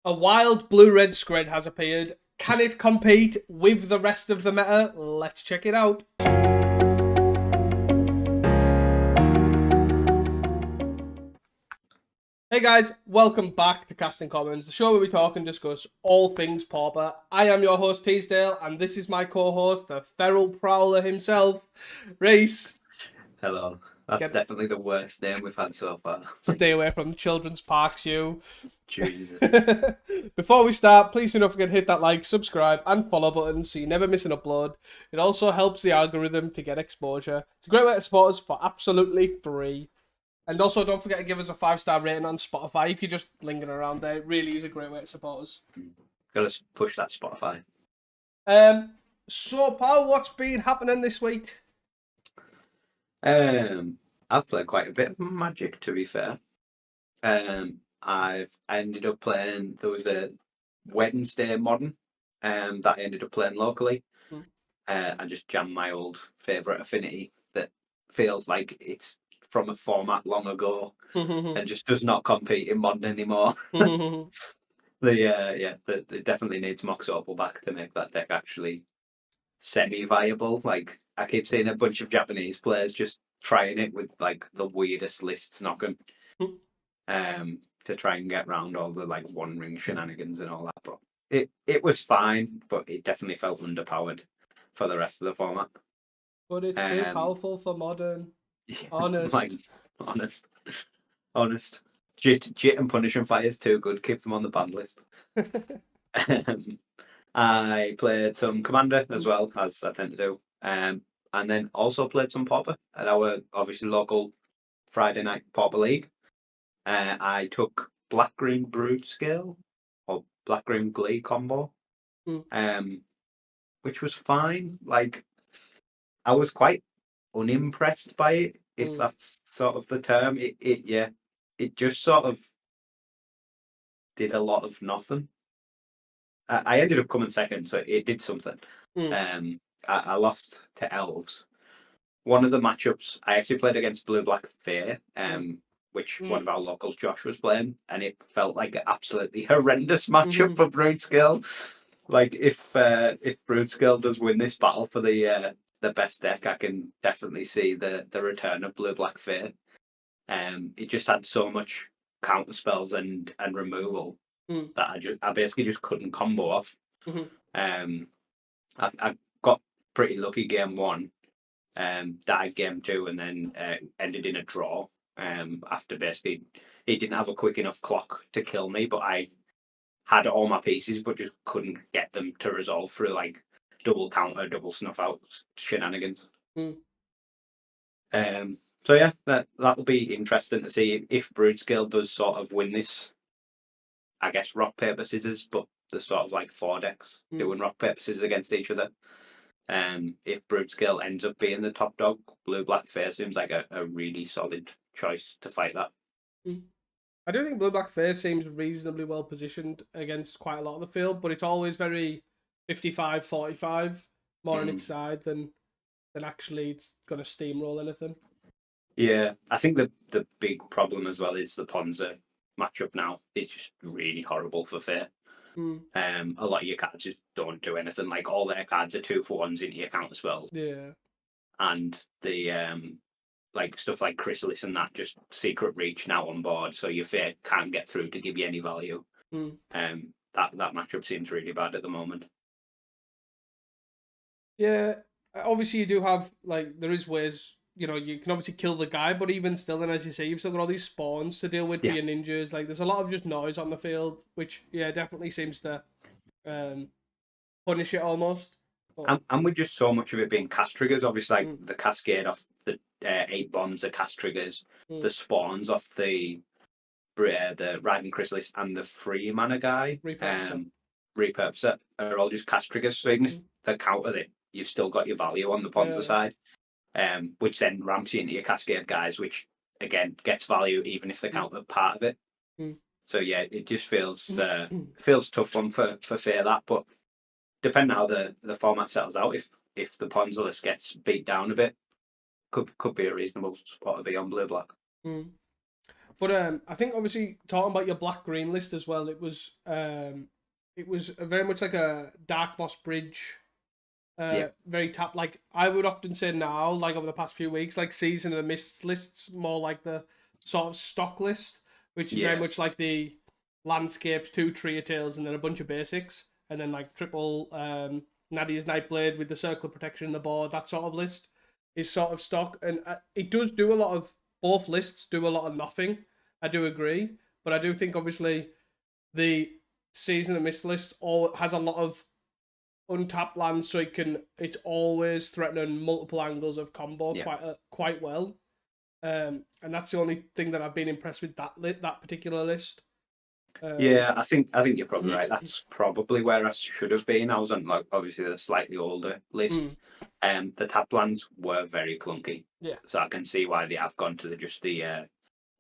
A wild blue-red Skred has appeared. Can it compete with the rest of the meta? Let's check it out. Hey guys, welcome back to Casting Commons, the show where we talk and discuss all things Pauper. I am your host Teasdale, and this is my co-host, the feral prowler himself, Reese. Hello. That's Get definitely the worst name we've had so far. Stay away from the children's parks, you. Jesus. Before we start, please do not forget to hit that like, subscribe, and follow button so you never miss an upload. It also helps the algorithm to get exposure. It's a great way to support us for absolutely free. And also, don't forget to give us a 5-star rating on Spotify if you're just lingering around there. It really is a great way to support us. Gotta push that Spotify. So, Paul, what's been happening this week? I've played quite a bit of Magic, to be fair. I ended up playing, there was a Wednesday Modern that I ended up playing locally. I just jammed my old favourite affinity that feels like it's from a format long ago and just does not compete in Modern anymore. They definitely needs Mox Opal back to make that deck actually semi-viable. Like, I keep seeing a bunch of Japanese players just trying it with like the weirdest lists knocking to try and get around all the like one ring shenanigans and all that. But it was fine, but it definitely felt underpowered for the rest of the format. But it's too powerful for Modern. Honest. Like, honest. Jit and Punishing Fire is too good. Keep them on the ban list. I played some Commander as well, as I tend to do. And then also played some Pauper at our obviously local Friday night Pauper League. I took Black Green Brood Scale or Black Green Glee combo, which was fine. Like, I was quite unimpressed by it, if that's sort of the term. It just sort of did a lot of nothing. I ended up coming second, so it did something. I lost to Elves. One of the matchups, I actually played against Blue Black Fair, which one of our locals, Josh, was playing, and it felt like an absolutely horrendous matchup for Broodskill. Like, if Broodskill does win this battle for the best deck, I can definitely see the return of Blue Black Fair. It just had so much counter spells and removal that I basically just couldn't combo off. I got pretty lucky game one, died game two, and then ended in a draw. After basically he didn't have a quick enough clock to kill me, but I had all my pieces, but just couldn't get them to resolve through like double counter, double snuff out shenanigans. So yeah, that'll be interesting to see if Broodskill does sort of win this. I guess rock paper scissors, but there's sort of like four decks doing rock paper scissors against each other. If Broodskill ends up being the top dog, Blue Black Fair seems like a really solid choice to fight that. I do think Blue Black Fair seems reasonably well positioned against quite a lot of the field, but it's always very 55-45, more on its side than actually it's going to steamroll anything. Yeah, I think the big problem as well is the Ponza matchup now is just really horrible for Fair. A lot of your cards just don't do anything. Like, all their cards are 2-for-1s into your counter spells. Yeah. And the like stuff like Chrysalis and that, just Secret Reach now on board, so your Fair can't get through to give you any value. That matchup seems really bad at the moment. Yeah, obviously you do have, like, there is ways, you know, you can obviously kill the guy, but even still, then as you say, you've still got all these spawns to deal with for your ninjas. Like, there's a lot of just noise on the field, which, yeah, definitely seems to punish it almost. And with just so much of it being cast triggers, obviously, like the cascade off the 8 bombs are cast triggers, the spawns off the Riding Chrysalis and the free mana guy, Repurposer, are all just cast triggers. So even if they counter it, you've still got your value on the Ponza side, which then ramps you into your cascade guys, which again gets value even if they counter part of it. So yeah, it just feels tough one for Fair that, but depending on how the format settles out, if the Ponza list gets beat down a bit, could be a reasonable spot to be on Blue Black. But I think obviously talking about your black green list as well, it was very much like a Dark Moss Bridge, Yeah, very tap. Like I would often say now, like over the past few weeks, like Season of the Mist lists more like the sort of stock list, which is very yeah, much like the landscapes, 2 Tria Tails, and then a bunch of basics, and then like triple Nadia's Nightblade with the circle of protection in the board. That sort of list is sort of stock, and it does do a lot of, both lists do a lot of nothing. I do agree, but I do think obviously the Season of the Mist list all has a lot of untapped lands, so it's always threatening multiple angles of combo yeah. quite well. And that's the only thing that I've been impressed with that particular list. Yeah, I think you're probably right. That's probably where I should have been. I was on like obviously the slightly older list. Mm, The tap lands were very clunky, yeah, so I can see why they have gone to the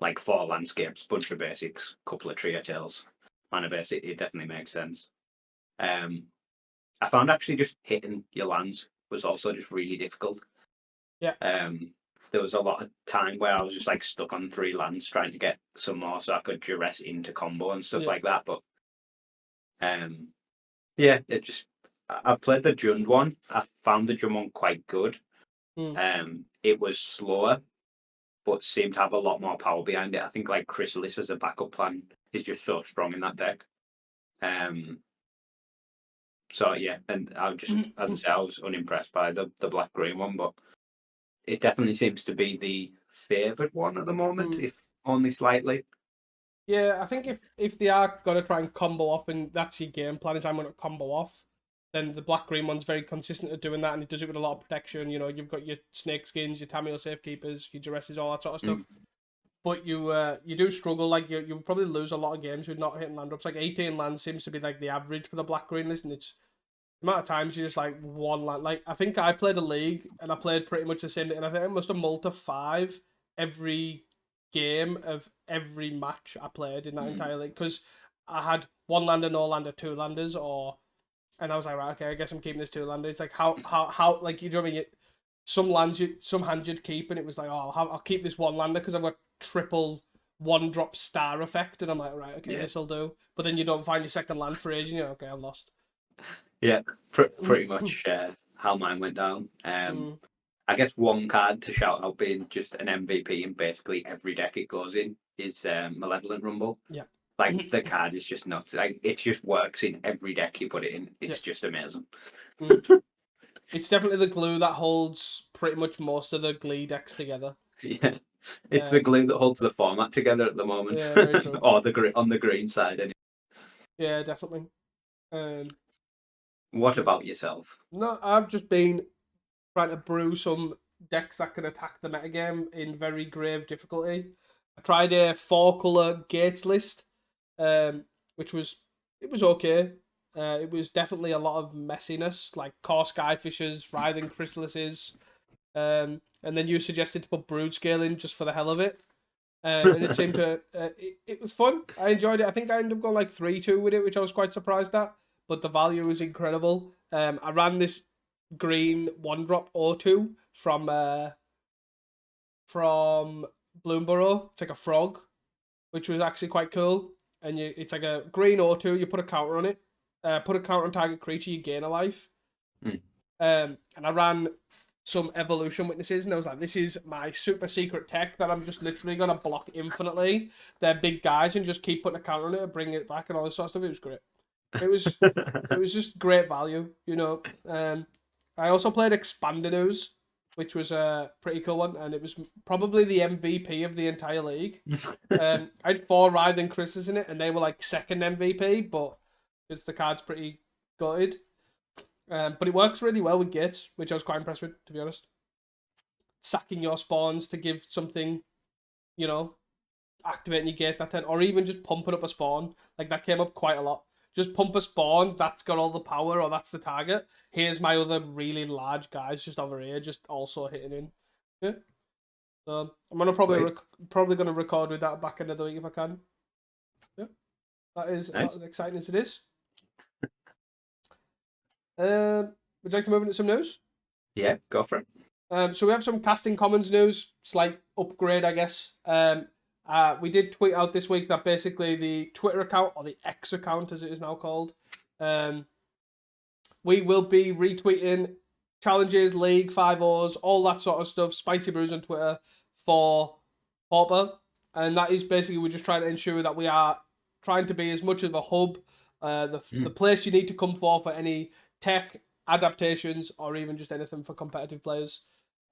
like 4 landscapes, bunch of basics, couple of trio tails, and a basic. It definitely makes sense. Um, I found actually just hitting your lands was also just really difficult. yeah, There was a lot of time where I was just like stuck on 3 lands trying to get some more so I could duress into combo and stuff yeah. like that. But um, yeah, it just I played the Jund one. I found the Jund one quite good. Mm, It was slower, but seemed to have a lot more power behind it. I think like Chrysalis as a backup plan is just so strong in that deck. Um, so yeah, and I was just as I say, I was unimpressed by the black green one, but it definitely seems to be the favoured one at the moment, mm. if only slightly. Yeah, I think if they are gonna try and combo off, and that's your game plan is I'm gonna combo off, then the black green one's very consistent at doing that, and it does it with a lot of protection. You know, you've got your snake skins, your Tamio safekeepers, your duresses, all that sort of stuff. Mm. But you do struggle. Like you probably lose a lot of games with not hitting land drops. Like 18 lands seems to be like the average for the black green list, and it's the amount of times you just like one land. Like I think I played a league and I played pretty much the same, and I think I must have mulled to 5 every game of every match I played in that Mm. entire league because I had one lander, no lander, 2 landers, or and I was like, right, okay, I guess I'm keeping this 2 lander. It's like how like you know what I mean. Some hands you'd keep, and it was like, oh, I'll keep this 1 lander because I've got triple 1-drop star effect, and I'm like, right, okay, Yeah, this'll do. But then you don't find your second land for age, and you're okay, I'm lost. yeah, pretty much how mine went down. Mm, I guess one card to shout out being just an MVP in basically every deck it goes in is Malevolent Rumble. yeah. Like the card is just nuts. Like it just works in every deck you put it in. Yeah. It's just amazing. Mm. It's definitely the glue that holds pretty much most of the Glee decks together. Yeah, it's the Um, glue that holds the format together at the moment, yeah, very true. or on the green side. Anyway. Yeah, definitely. What Yeah. about yourself? No, I've just been trying to brew some decks that can attack the metagame in very grave difficulty. I tried a 4-color gates list, which was it was okay. It was definitely a lot of messiness, like core skyfishes, writhing chrysalises, and then you suggested to put brood scale in just for the hell of it. And it seemed to it was fun. I enjoyed it. I think I ended up going like 3-2 with it, which I was quite surprised at. But the value was incredible. I ran this green 1-drop O2 from Bloomborough. It's like a frog, which was actually quite cool. And it's like a green O2. You put a counter on it. Put a counter on target creature. You gain a life. Mm. And I ran some evolution witnesses, and I was like, this is my super secret tech that I'm just literally gonna block infinitely. They're big guys and just keep putting a counter on it and bring it back and all this sort of stuff. It was great. It was just great value, you know. I also played Expandinus, which was a pretty cool one, and it was probably the MVP of the entire league. I had 4 Writhing Chris's in it, and they were like second MVP, but because the card's pretty gutted. But it works really well with gates, which I was quite impressed with, to be honest. Sacking your spawns to give something, you know, activating your gate that turn, or even just pumping up a spawn. Like that came up quite a lot. Just pump a spawn, that's got all the power, or that's the target. Here's my other really large guys just over here, just also hitting in. Yeah. So I'm gonna probably gonna record with that back end of the week if I can. Yeah. That is Nice. as exciting as it is. Would you like to move into some news? Yeah, go for it. So we have some casting commons news, slight upgrade, I guess. We did tweet out this week that basically the Twitter account, or the X account as it is now called, we will be retweeting challenges, league, 5-0s, all that sort of stuff, spicy brews on Twitter for Pauper. And that is basically, we're just trying to ensure that we are trying to be as much of a hub, the place you need to come for any tech adaptations or even just anything for competitive players.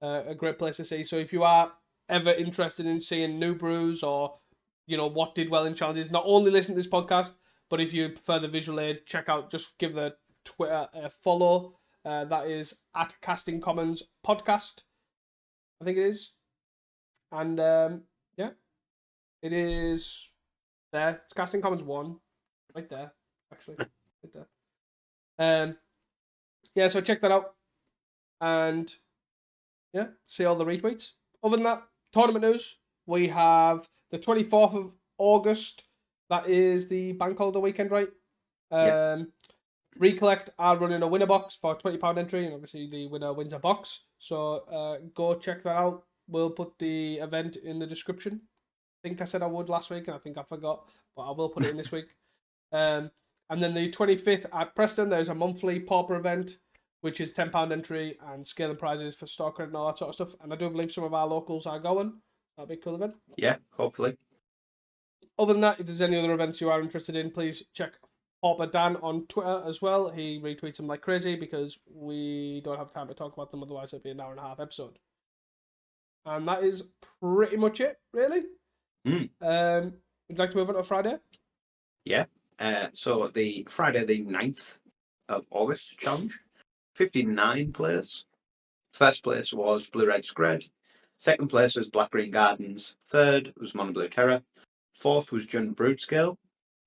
A great place to see. So if you are ever interested in seeing new brews or, what did well in challenges, not only listen to this podcast, but if you prefer the visual aid, just give the Twitter follow. That is at Casting Commons Podcast, I think it is. And yeah, it is there. It's Casting Commons 1, right there, actually, right there. Yeah, so check that out, and yeah, see all the retweets. Other than that, tournament news. We have the 24th of August. That is the bank holiday weekend, right? Recollect are running a winner box for £20 entry, and obviously the winner wins a box. So go check that out. We'll put the event in the description. I think I said I would last week, and I think I forgot, but I will put it in this week. And then the 25th at Preston, there's a monthly Pauper event, which is £10 entry and scaling prizes for store credit and all that sort of stuff. And I do believe some of our locals are going. That'll be a cool event. Yeah, hopefully. Other than that, if there's any other events you are interested in, please check Pauper Dan on Twitter as well. He retweets them like crazy because we don't have time to talk about them, otherwise it'll be an hour and a half episode. And that is pretty much it, really. Would you like to move on to Friday? Yeah. So the Friday the 9th of August challenge, 59 players. First place was Blue Red Skred. Second place was Black Green Gardens. Third was Mono Blue Terror. Fourth was Jun Brood-Scale.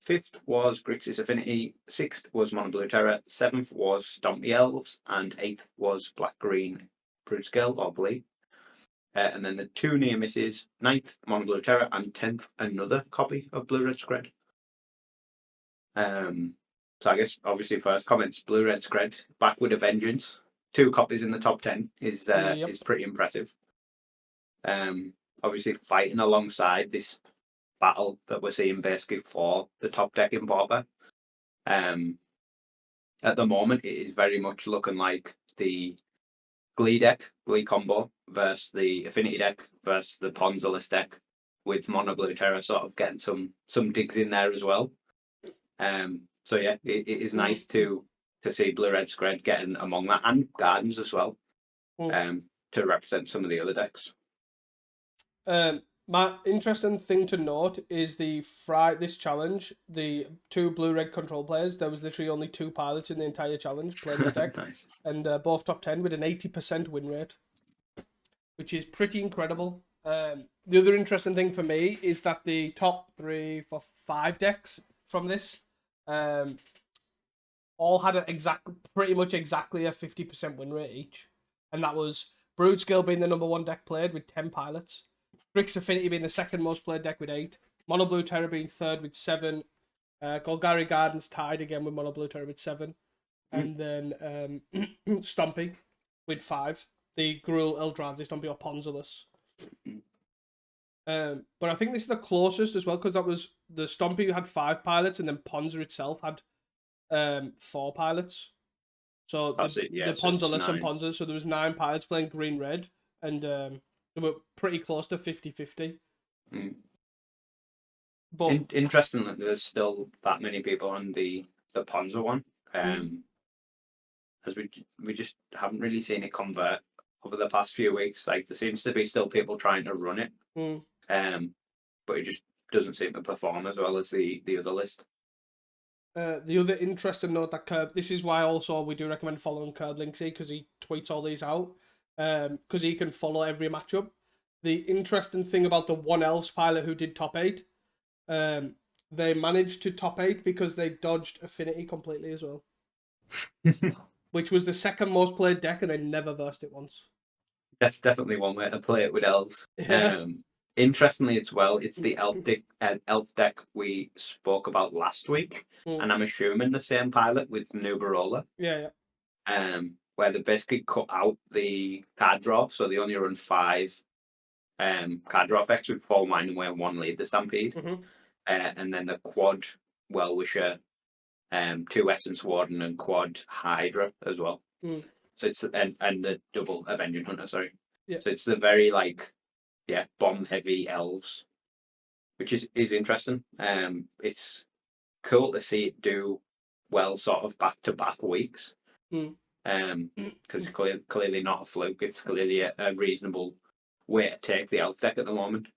Fifth was Grixis Affinity. Sixth was Mono Blue Terror. Seventh was Stompy Elves. And eighth was Black Green Brood-Scale or Glee. And then the two near misses, 9th Mono Blue Terror and 10th another copy of Blue Red Skred. So I guess obviously first comments, Blue Red Skred back with a vengeance. 2 copies in the top 10 is pretty impressive. Obviously fighting alongside this battle that we're seeing basically for the top deck in Pauper. At the moment, it is very much looking like the Glee combo versus the Affinity deck versus the Ponzolus deck, with Mono Blue Terror sort of getting some digs in there as well. So yeah, it is nice to see Blue Red Skred getting among that, and Gardens as well, to represent some of the other decks. My interesting thing to note is this challenge, the 2 blue-red control players, there was literally only 2 pilots in the entire challenge playing this deck. Nice. And both top 10 with an 80% win rate, which is pretty incredible. The other interesting thing for me is that the top 3, 4, 5 decks from this all had pretty much exactly a 50% win rate each. And that was Brood-Scale being the number 1 deck played with 10 pilots. Grixis Affinity being the second most played deck with 8. Mono Blue Terror being third with 7. Golgari Gardens tied again with Mono Blue Terror with 7. And then Stompy with 5. The Gruul Eldrazi Stompy or Ponzolus. But I think this is the closest as well, because that was the Stompy had 5 pilots and then Ponza itself had 4 pilots. So the Ponzolus and Ponza, so there was 9 pilots playing green-red, and they were pretty close to 50-50. But interesting that there's still that many people on the Ponza one, as we just haven't really seen it convert over the past few weeks. Like, there seems to be still people trying to run it, but it just doesn't seem to perform as well as the other list. The other interesting note that this is why also we do recommend following Kirblinxy, because he tweets all these out, because he can follow every matchup. The interesting thing about the 1 Elves pilot who did top 8, they managed to top 8 because they dodged Affinity completely as well. Which was the second most played deck, and they never versed it once. That's definitely one way to play it with Elves. Yeah. Interestingly as well, it's the elf deck we spoke about last week, and I'm assuming the same pilot with Nubarola. Yeah. Where they basically cut out the card draw, so they only run 5 card draw effects with 4 Winding Way and 1 Lead the Stampede. Mm-hmm. And then the quad Well-Wisher, 2 Essence Warden and quad Hydra as well. Mm. So it's and the double Avenging Hunter, sorry. Yeah. So it's the very bomb heavy elves, which is interesting. It's cool to see it do well sort of back to back weeks. Because it's clearly not a fluke. It's clearly a reasonable way to take the elf deck at the moment.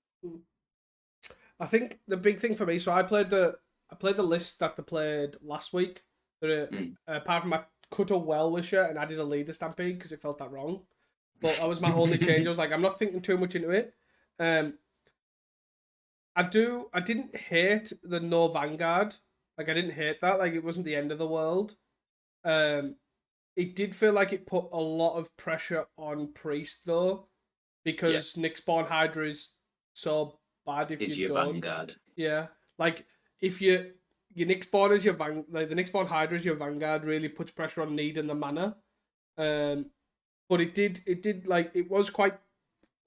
I think the big thing for me, so I played the list that they played last week. Apart from I cut a Well-Wisher and added a Leader Stampede because it felt that wrong. But that was my only change. I was like, I'm not thinking too much into it. I didn't hate the no Vanguard. Like, I didn't hate that. Like, it wasn't the end of the world. It did feel like it put a lot of pressure on Priest, though, because Nyxborn Hydra is so bad if you don't. Vanguard. Yeah. Like, if your Nyxborn is your the Nyxborn Hydra is your Vanguard, really puts pressure on need and the mana. But it did like, it was quite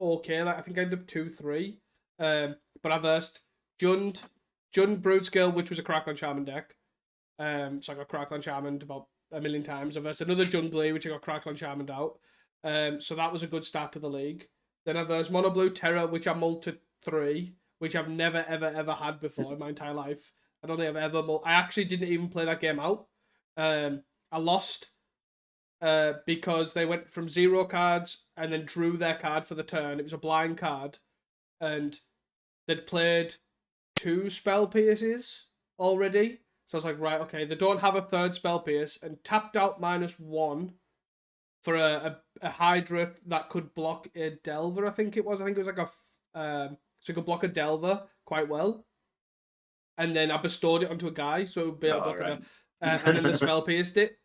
okay. Like, I think I ended up 2-3. But I versed Jund Broodskill, which was a Crackling Shaman deck. So I got Crackling Shamaned about a million times. I versed another Jungly, which I got Crackling Shamaned out. So that was a good start to the league. Then I versed Mono Blue Terror, which I mulled to 3, which I've never, ever, ever had before in my entire life. I don't think I've ever I actually didn't even play that game out. I lost because they went from 0 cards and then drew their card for the turn. It was a blind card. And they'd played 2 Spell Pierces already. So I was like, right, okay, they don't have a 3rd Spell Pierce, and tapped out -1 for a Hydra that could block a Delver, I think it was. I think it was like so it could block a Delver quite well. And then I bestowed it onto a guy, so it would be able to block it. And then the Spell Pierced it.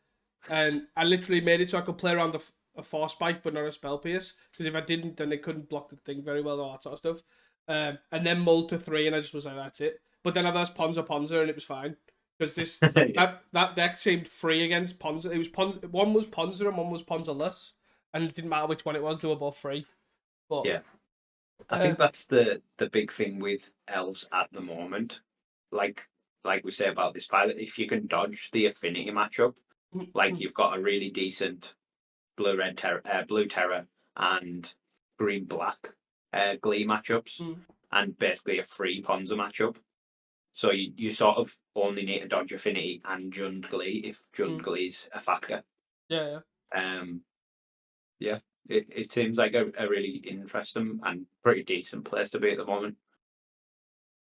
And I literally made it so I could play around a Force Spike, but not a Spell Pierce. Because if I didn't, then they couldn't block the thing very well, all that sort of stuff. And then mulled to 3, and I just was like, that's it. But then I versed Ponza, and it was fine. Because this that deck seemed free against Ponza. It was one was Ponza and one was Ponza-less, and it didn't matter which one it was; they were both free. But yeah, I think that's the big thing with elves at the moment. Like we say about this pilot, if you can dodge the affinity matchup, like you've got a really decent blue terror and green black Glee matchups, and basically a free Ponza matchup. So you sort of only need to dodge affinity and Jund Glee if Jund Glee's a factor. Yeah. It seems like a really interesting and pretty decent place to be at the moment.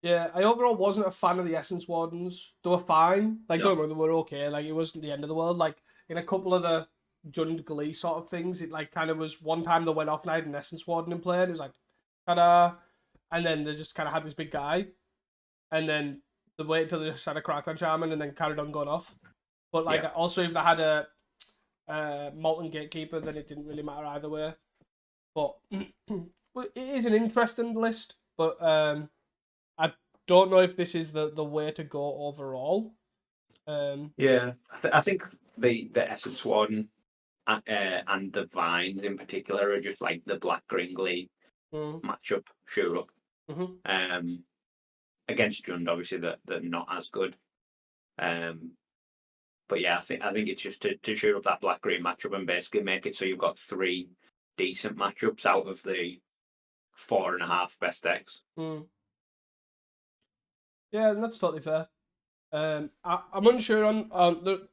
Yeah, I overall wasn't a fan of the Essence Wardens. They were fine. Like, don't worry, they were okay. Like, it wasn't the end of the world. Like, in a couple of the Jund Glee sort of things, it like kind of was one time they went off and I had an Essence Warden in play, and it was like, ta-da. And then they just kind of had this big guy. And then they waited until they just had a Crackling Shaman and then carried on going off. But like, also if they had a Molten Gatekeeper, then it didn't really matter either way. But it is an interesting list. But I don't know if this is the way to go overall. I think the Essence Warden and the Vines in particular are just like the black-green Glee matchup, sure up. Against Jund, obviously they're not as good. But yeah, I think it's just to shoot up that black-green matchup and basically make it so you've got 3 decent matchups out of the 4.5 best decks. Yeah, and that's totally fair. I'm unsure on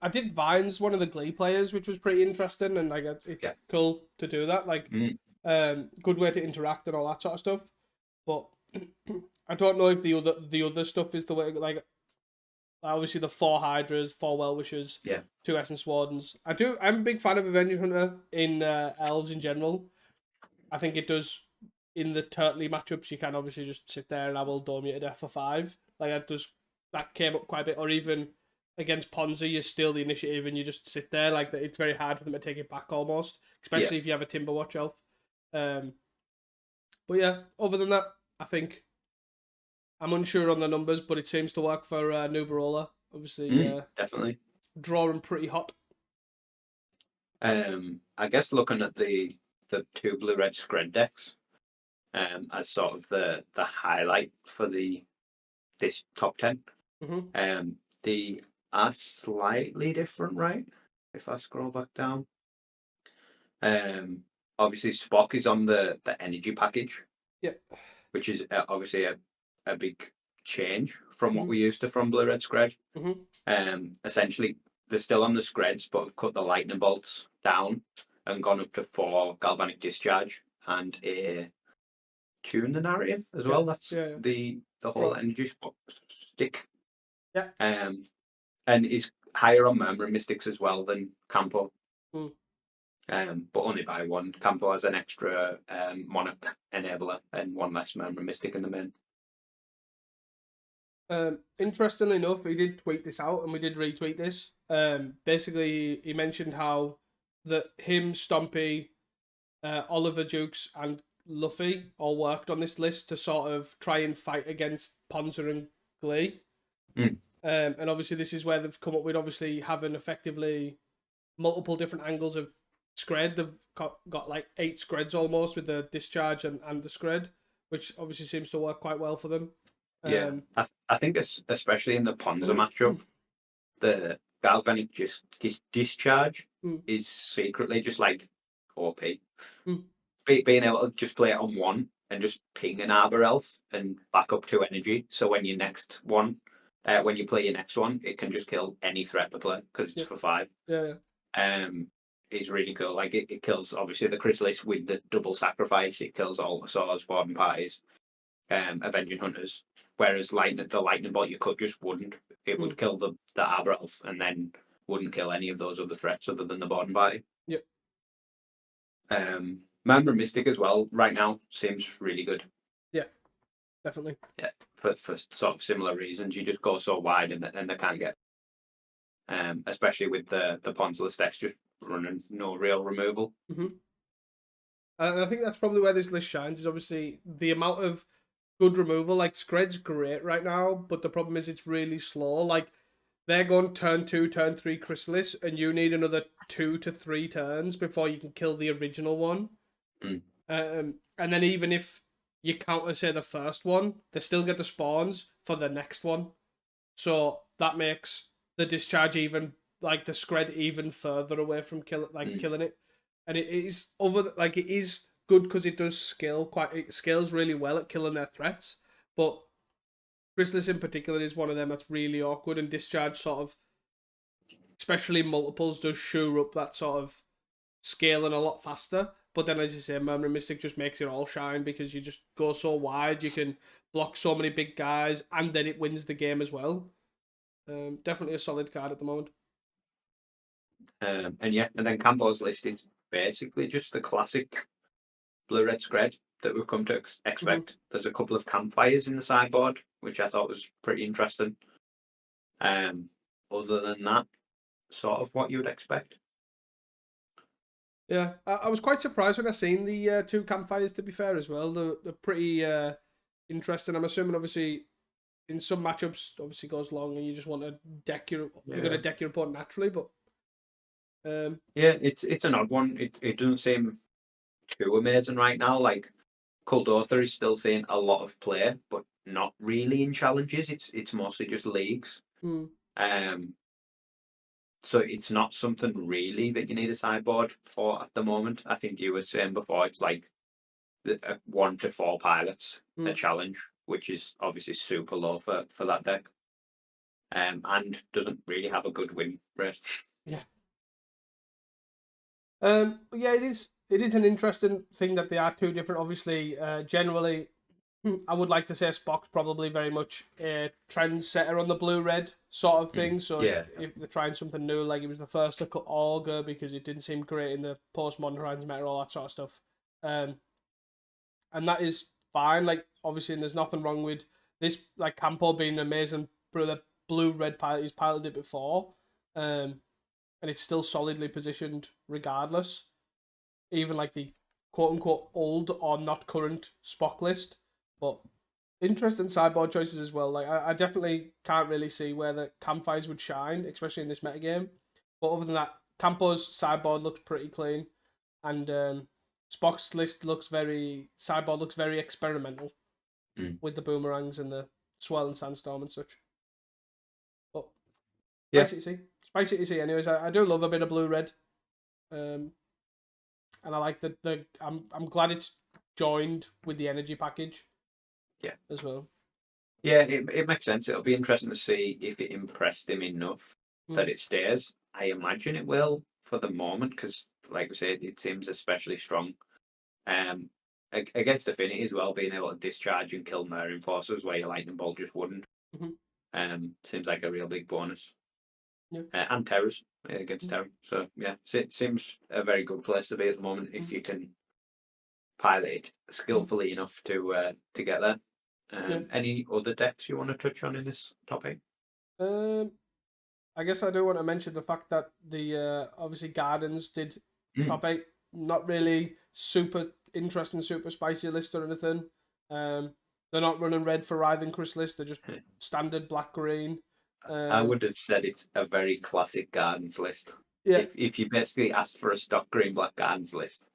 I did Vines, one of the Glee players, which was pretty interesting, and like it's cool to do that. Like, good way to interact and all that sort of stuff. But I don't know if the other stuff is the way. Like, obviously the 4 Hydras, 4 Well-Wishers, 2 Essence Wardens. I'm a big fan of Avenging Hunter in elves in general. I think it does in the turtly matchups. You can obviously just sit there and I will dome you to death for 5. Like, that came up quite a bit. Or even against Ponza, you're still the initiative and you just sit there. Like, it's very hard for them to take it back almost, especially if you have a Timberwatch elf. But yeah, other than that, I think I'm unsure on the numbers, but it seems to work for Nubarola. Obviously, definitely drawing pretty hot. I guess looking at the 2 blue-red Skred decks, as sort of the highlight for this top 10. They are slightly different, right? If I scroll back down. Obviously Spock is on the energy package. Yep. Which is obviously a big change from what we used to from Blue Red Skred. Essentially, they're still on the Skreds, but have cut the lightning bolts down and gone up to 4 galvanic discharge and tune the narrative as well. That's the whole energy stick. Yeah. And is higher on Murmuring Mystics as well than Campo. But only by 1. Campo has an extra Monarch enabler and 1 less Murmuring Mystic in the main. Interestingly enough, he did tweet this out, and we did retweet this. Basically, he mentioned how that him, Stompy, Oliver Dukes, and Luffy all worked on this list to sort of try and fight against Ponza and Glee. And obviously, this is where they've come up with obviously having effectively multiple different angles of Skred. They've got like 8 Skreds almost with the discharge and the Skred, which obviously seems to work quite well for them. Yeah, I think especially in the Ponza matchup, the galvanic discharge is secretly just like OP. Being able to just play it on 1 and just ping an Arbor Elf and back up 2 energy. So when your next one, when you play your next one, it can just kill any threat to play because it's for 5. Is really cool. Like it kills obviously the Chrysalis with the double sacrifice. It kills all the Swords, Warden Parties, Avenging Hunters. Whereas the lightning bolt you could just wouldn't. It would kill the Arbor Elf and then wouldn't kill any of those other threats other than the Warden Party. Yep. Murmuring Mystic as well right now seems really good. Yeah, definitely. Yeah, for sort of similar reasons. You just go so wide and they can't get. Especially with the Ponzless decks just running no real removal. And I think that's probably where this list shines, is obviously the amount of good removal. Like Skred's great right now, but the problem is it's really slow. Like they're going turn 2, turn 3 Chrysalis, and you need another 2 to 3 turns before you can kill the original one. And then even if you counter, say, the first one, they still get the spawns for the next one. So that makes the discharge even, like the Skred even further away from killing it. And it is it is good because it does it scales really well at killing their threats. But Chrysalis in particular is one of them that's really awkward, and discharge sort of, especially multiples, does shore up that sort of scaling a lot faster. But then, as you say, Murmuring Mystic just makes it all shine because you just go so wide, you can block so many big guys, and then it wins the game as well. Definitely a solid card at the moment. And then Campo's list is basically just the classic Blue Red Skred that we've come to expect. There's a couple of campfires in the sideboard, which I thought was pretty interesting. Other than that, sort of what you would expect. Yeah, I was quite surprised when I seen the 2 campfires, to be fair, as well. They're pretty interesting. I'm assuming, obviously, in some matchups, obviously goes long and you just want to deck you're going to deck your opponent naturally, but... it's an odd one. It doesn't seem too amazing right now. Like, Kuldotha is still seeing a lot of play, but not really in challenges. It's mostly just leagues. So it's not something really that you need a sideboard for at the moment. I think you were saying before it's like 1 to 4 pilots a challenge, which is obviously super low for that deck. And doesn't really have a good win rate. Yeah. It is an interesting thing that they are 2 different. Obviously, generally, I would like to say Spock's probably very much a trendsetter on the blue-red sort of thing. So if they're trying something new, like he was the first to cut Augur because it didn't seem great in the postmodern Horizons meta, all that sort of stuff. And that is fine. Like, obviously, and there's nothing wrong with this, like Campo being an amazing blue-red pilot. He's piloted it before. And it's still solidly positioned regardless. Even like the quote-unquote old or not current Spock list. But interesting sideboard choices as well. Like I definitely can't really see where the campfires would shine, especially in this metagame. But other than that, Campo's sideboard looks pretty clean. And Spock's list looks sideboard looks very experimental with the boomerangs and the swell and sandstorm and such. But Yeah. spicy to see. Anyways, I do love a bit of blue red, and I like the I'm glad it's joined with the energy package. Yeah. As well. Yeah, it makes sense. It'll be interesting to see if it impressed him enough that it stays. I imagine it will for the moment because, like we said, it seems especially strong. Against Affinity as well, being able to discharge and kill Marine forces where your lightning bolt just wouldn't. Seems like a real big bonus. Yeah. And terrors against terror. So yeah, it seems a very good place to be at the moment if you can pilot it skillfully enough to get there. Any other decks you want to touch on in this topic? I guess I do want to mention the fact that the obviously Gardens did top 8. Not really super interesting, super spicy list or anything. They're not running red for Writhing Chrysalis. They're just standard black green. I would have said it's a very classic Gardens list. Yeah. If you basically asked for a stock green black Gardens list,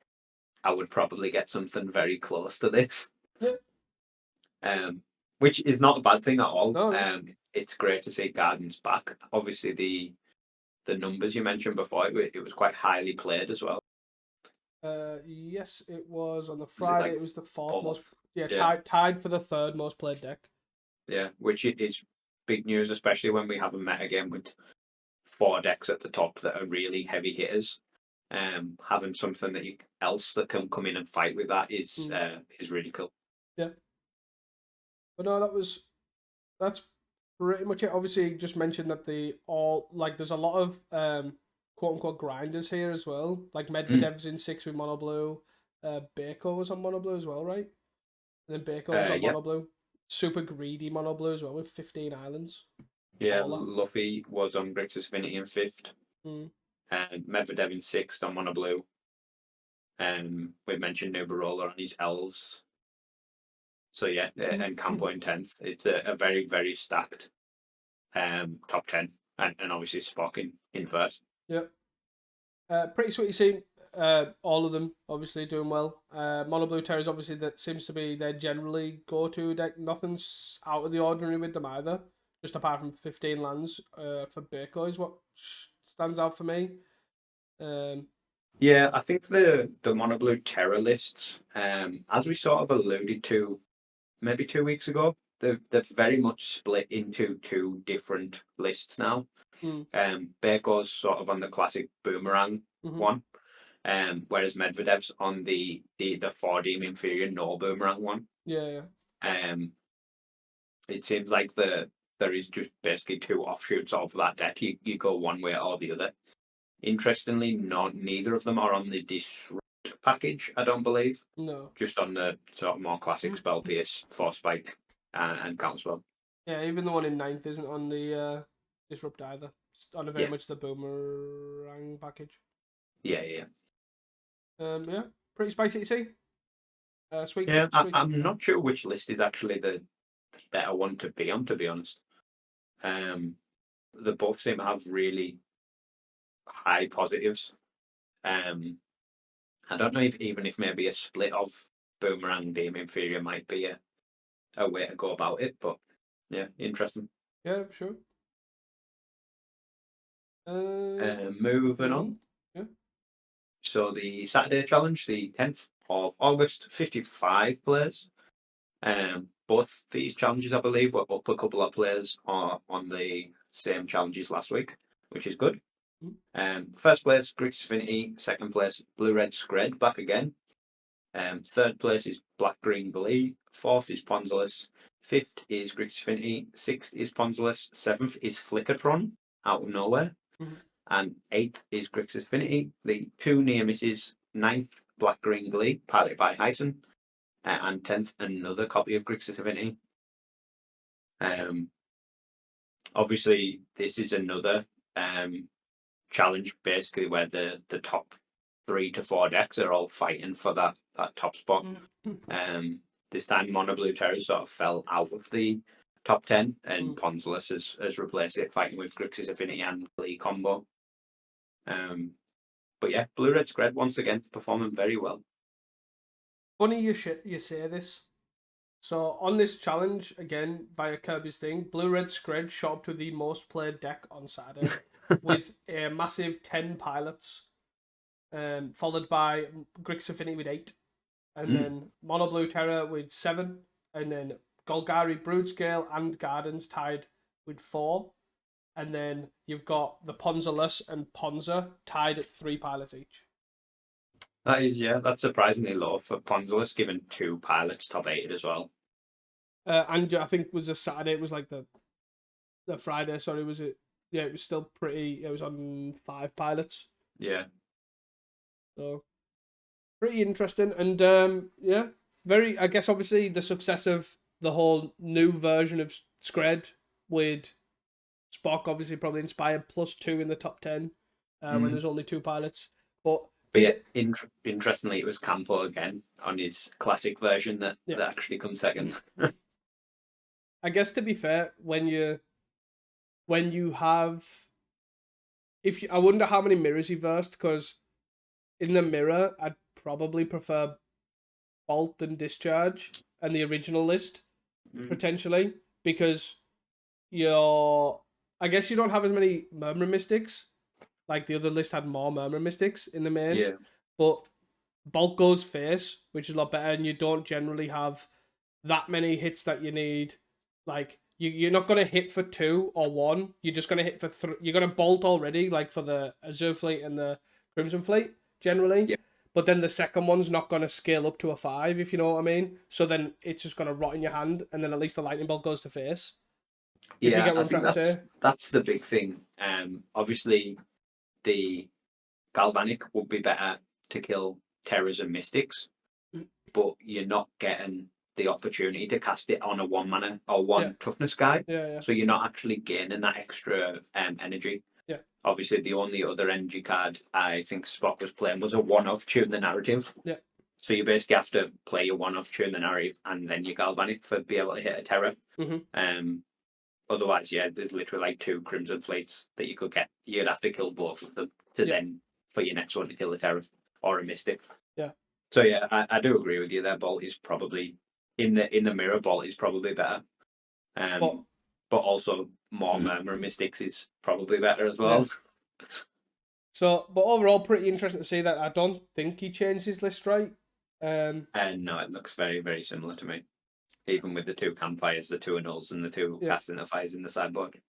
I would probably get something very close to this. Yeah. Which is not a bad thing at all. No. It's great to see Gardens back. Obviously, the numbers you mentioned before, it was quite highly played as well. Yes, it was on the Friday. It was the fourth most. Yeah. Tied for the third most played deck. Yeah, which is big news, especially when we have a metagame with 4 decks at the top that are really heavy hitters. Having something else that can come in and fight with that is really cool. Yeah. But no, that's pretty much it. Obviously, just mentioned that there's a lot of quote unquote grinders here as well. Like Medvedev's in 6 with mono blue. Bako was on mono blue as well, right? And then Bako was on mono blue. Super greedy mono blue as well with 15 islands. Yeah, Luffy was on Grixis Affinity in 5th. And Medvedev in 6th on mono blue. We've mentioned Nubarola on his elves. So yeah, and Campo in 10th. It's a very, very stacked top 10. And obviously Spock in first. Yep. Pretty sweet to see all of them obviously doing well. Mono Blue Terrors obviously that seems to be their generally go-to deck. Nothing's out of the ordinary with them either. Just apart from 15 lands for Bako is what stands out for me. Yeah, I think the Mono Blue Terror lists, as we sort of alluded to maybe 2 weeks ago, they've very much split into 2 different lists now. Bako's sort of on the classic boomerang one, whereas Medvedev's on the 4D inferior no boomerang one. Yeah. It seems like there is just basically 2 offshoots of that deck. You go one way or the other. Interestingly, neither of them are on the Disrupt package, I don't believe. No. Just on the sort of more classic Spell Pierce, Force Spike, and Counterspell. Yeah, even the one in 9th isn't on the Disrupt either. It's on very much the Boomerang package. Yeah. Yeah, pretty spicy to see. Sweet. Yeah, I'm not sure which list is actually the better one to be on, to be honest. They both seem to have really high positives. I don't know if maybe a split of Boomerang Demon Inferior might be a way to go about it, but yeah, interesting. Yeah, for sure. Moving on. Yeah. So the Saturday challenge, the 10th of August, 55 players. Both these challenges, I believe, were up a couple of players on the same challenges last week, which is good. First place, Grixis Affinity. Second place, Blue Red Skred, back again. Third place is Black Green Glee. Fourth is Ponzolus. Fifth is Grixis Affinity. Sixth is Ponzolus. Seventh is Flickertron, out of nowhere. And 8th is Grixis Affinity. The 2 near misses, 9th, Black Green Glee, piloted by Hyson. And 10th, another copy of Grixis Affinity. Obviously, this is another challenge, basically, where the top 3 to 4 decks are all fighting for that top spot. This time, Mono Blue Terror sort of fell out of the top 10, and Ponzolus has replaced it, fighting with Grixis Affinity and Glee combo. But yeah, Blue Red Skred once again performing very well. Funny you say this. So on this challenge, again, via Kirby's thing, Blue Red Skred shot up to the most played deck on Saturday with a massive 10 pilots, followed by Grix Affinity with 8, and then Mono Blue Terror with 7, and then Golgari Broodscale and Gardens tied with 4, and then you've got the Ponzalus and Ponza tied at 3 pilots each. That is, yeah, that's surprisingly low for Ponzalus, given 2 pilots top 8 as well. And I think it was a Saturday, it was like the Friday, sorry, was it? Yeah, it was still pretty, it was on 5 pilots. Yeah. So, pretty interesting. And yeah, very, I guess, obviously, the success of the whole new version of Skred with Spock obviously probably inspired +2 in the top 10 when there's only 2 pilots. But yeah, interestingly, it was Campo again on his classic version that actually comes second. I guess, to be fair, when you have, I wonder how many mirrors he versed, because in the mirror, I'd probably prefer Bolt than Discharge and the original list, potentially, because I guess you don't have as many Murmuring Mystics. Like, the other list had more Murmuring Mystics in the main. Yeah. But Bolt goes face, which is a lot better, and you don't generally have that many hits that you need. Like, you're not going to hit for 2 or 1. You're just going to hit for 3. You're going to bolt already, like for the Azure Fleet and the Crimson Fleet, generally. Yeah. But then the second one's not going to scale up to a 5, if you know what I mean. So then it's just going to rot in your hand, and then at least the Lightning Bolt goes to face. If you get what I'm trying to say. That's the big thing. Obviously, the Galvanic would be better to kill Terrors and Mystics, but you're not getting the opportunity to cast it on a 1 mana or 1 toughness guy. Yeah. So you're not actually gaining that extra energy. Yeah. Obviously, the only other energy card I think Spock was playing was a 1-off Tune the Narrative. Yeah. So you basically have to play your 1-off Tune the Narrative and then your Galvanic for be able to hit a Terror. Otherwise, yeah, there's literally like 2 Crimson Fleets that you could get. You'd have to kill both of them to then for your next one to kill a Terror or a Mystic. Yeah. So yeah, I do agree with you there. Bolt is probably in the mirror. Bolt is probably better. But also more Murmur Mystics is probably better as well. Yeah. So, but overall, pretty interesting to see that. I don't think he changed his list, right? And no, it looks very, very similar to me. Even with the 2 campfires, the 2 annuls, and the 2 casting the fires in the sideboard.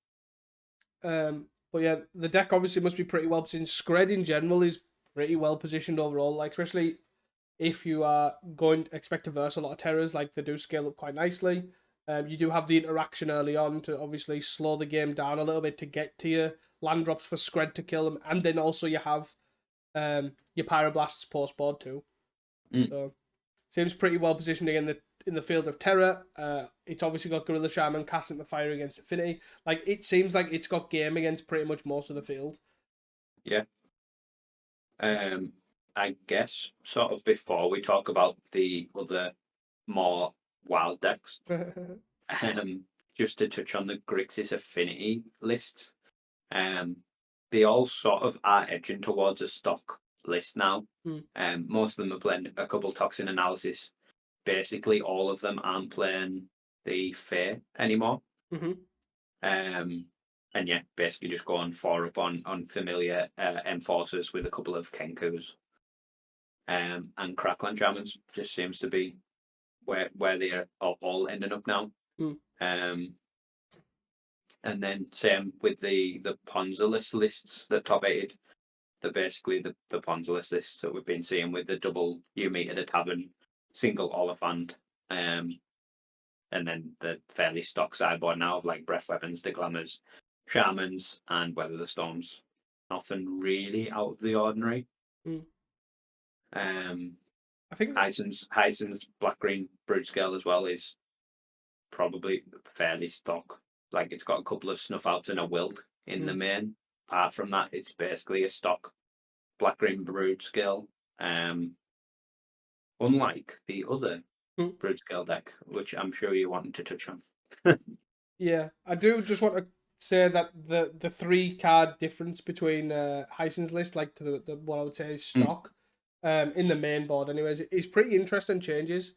But yeah, the deck obviously must be pretty well positioned. Skred in general is pretty well positioned overall. Like, especially if you are going to expect to verse a lot of terrors, like they do scale up quite nicely. You do have the interaction early on to obviously slow the game down a little bit to get to your land drops for Skred to kill them, and then also you have your Pyroblasts post board too. So seems pretty well positioned again in the field of terror. It's obviously got Gorilla Shaman casting the fire against Affinity. Like, it seems like it's got game against pretty much most of the field. Yeah. I guess sort of before we talk about the other more wild decks, just to touch on the Grixis Affinity lists, they all sort of are edging towards a stock list now. Most of them are playing a couple Toxin Analysis. Basically, all of them aren't playing the Fae anymore. And yeah, basically just going 4-up on familiar enforcers with a couple of Kenkus. And Crackland Shamans just seems to be where they are all ending up now. And then same with the Ponzalus lists that top 8. They're basically the Ponzalus lists that we've been seeing with the double you meet at a tavern, single Oliphant, and then the fairly stock sideboard now of like Breath Weapons, Declammers, Shamans, and Weather the Storms. Nothing really out of the ordinary. I think Hyson's Black Green Broodscale as well is probably fairly stock. Like, it's got a couple of snuff outs and a wilt in the main. Apart from that, it's basically a stock Black Green Broodscale. Unlike the other Broodscale deck, which I'm sure you wanted to touch on. Yeah, I do just want to say that the 3 card difference between Hyson's list, like to the what I would say is stock, in the main board anyways. It's pretty interesting changes.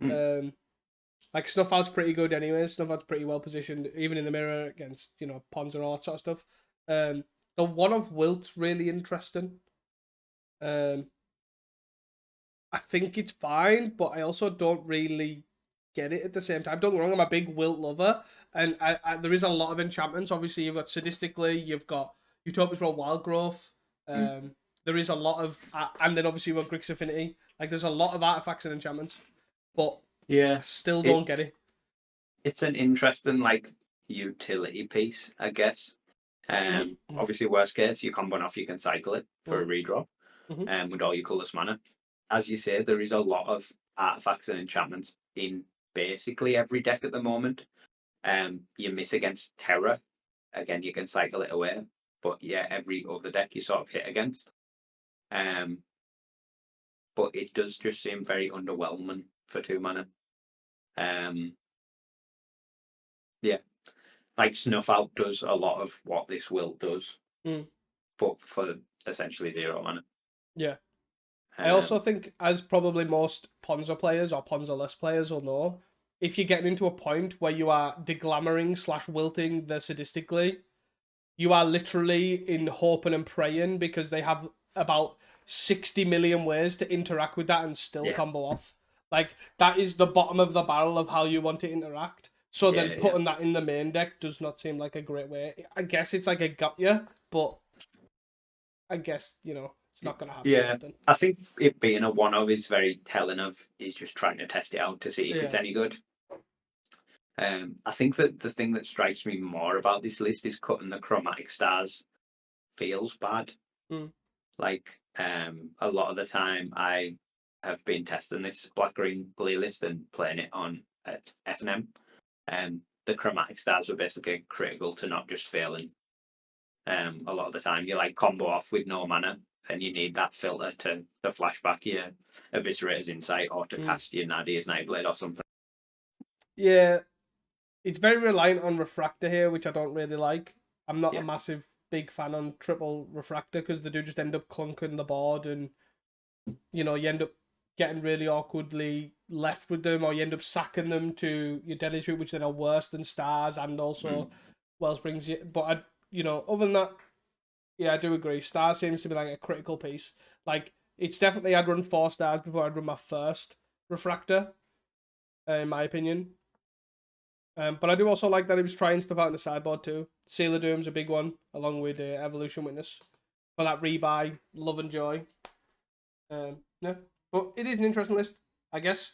Like Snuff Out's pretty good anyways. Snuff Out's pretty well positioned, even in the mirror against, pawns and all that sort of stuff. The one of Wilt's really interesting. I think it's fine, but I also don't really get it at the same time. Don't get me wrong, I'm a big Wilt lover, and there is a lot of enchantments. Obviously, you've got Sadistically, you've got Utopia's World Wild Growth. There is a lot of, and then obviously you've got Grix Affinity. Like, there's a lot of artifacts and enchantments, but I still don't get it. It's an interesting utility piece, I guess. Obviously, worst case, you combo off, you can cycle it for a redraw, with all your colours mana. As you say, there is a lot of artifacts and enchantments in basically every deck at the moment. You miss against Terror, again, you can cycle it away. But yeah, every other deck you sort of hit against. But it does just seem very underwhelming for 2 mana. Yeah, like Snuff Out does a lot of what this Wilt does, but for essentially 0 mana. Yeah. I also think, as probably most Ponza players or Ponza-less players will know, if you're getting into a point where you are deglamoring/wilting the Sadistically, you are literally in hoping and praying because they have about 60 million ways to interact with that and still combo off. Like, that is the bottom of the barrel of how you want to interact. So then putting that in the main deck does not seem like a great way. I guess it's like a got ya, but I guess, it's not going to happen often. I think it being a one-of is very telling of he's just trying to test it out to see if it's any good. I think that the thing that strikes me more about this list is cutting the chromatic stars feels bad. Like, a lot of the time I have been testing this black-green playlist and playing it on at FNM. The chromatic stars were basically critical to not just failing. A lot of the time you combo off with no mana, and you need that filter to flash back your Eviscerator's Insight or to cast your Nadia's Nightblade or something. Yeah, it's very reliant on Refractor here, which I don't really like. I'm not a massive big fan on triple Refractor because they do just end up clunking the board, and you end up getting really awkwardly left with them, or you end up sacking them to your Deadly Sweep, which then are worse than Stars and also Wellsprings. But other than that, yeah, I do agree. Stars seems to be like a critical piece. Like, it's definitely, I'd run 4 stars before I'd run my first Refractor, in my opinion. But I do also like that he was trying stuff out in the sideboard too. Seal of Doom's a big one, along with Evolution Witness. For that rebuy, love and joy. Yeah, but it is an interesting list, I guess.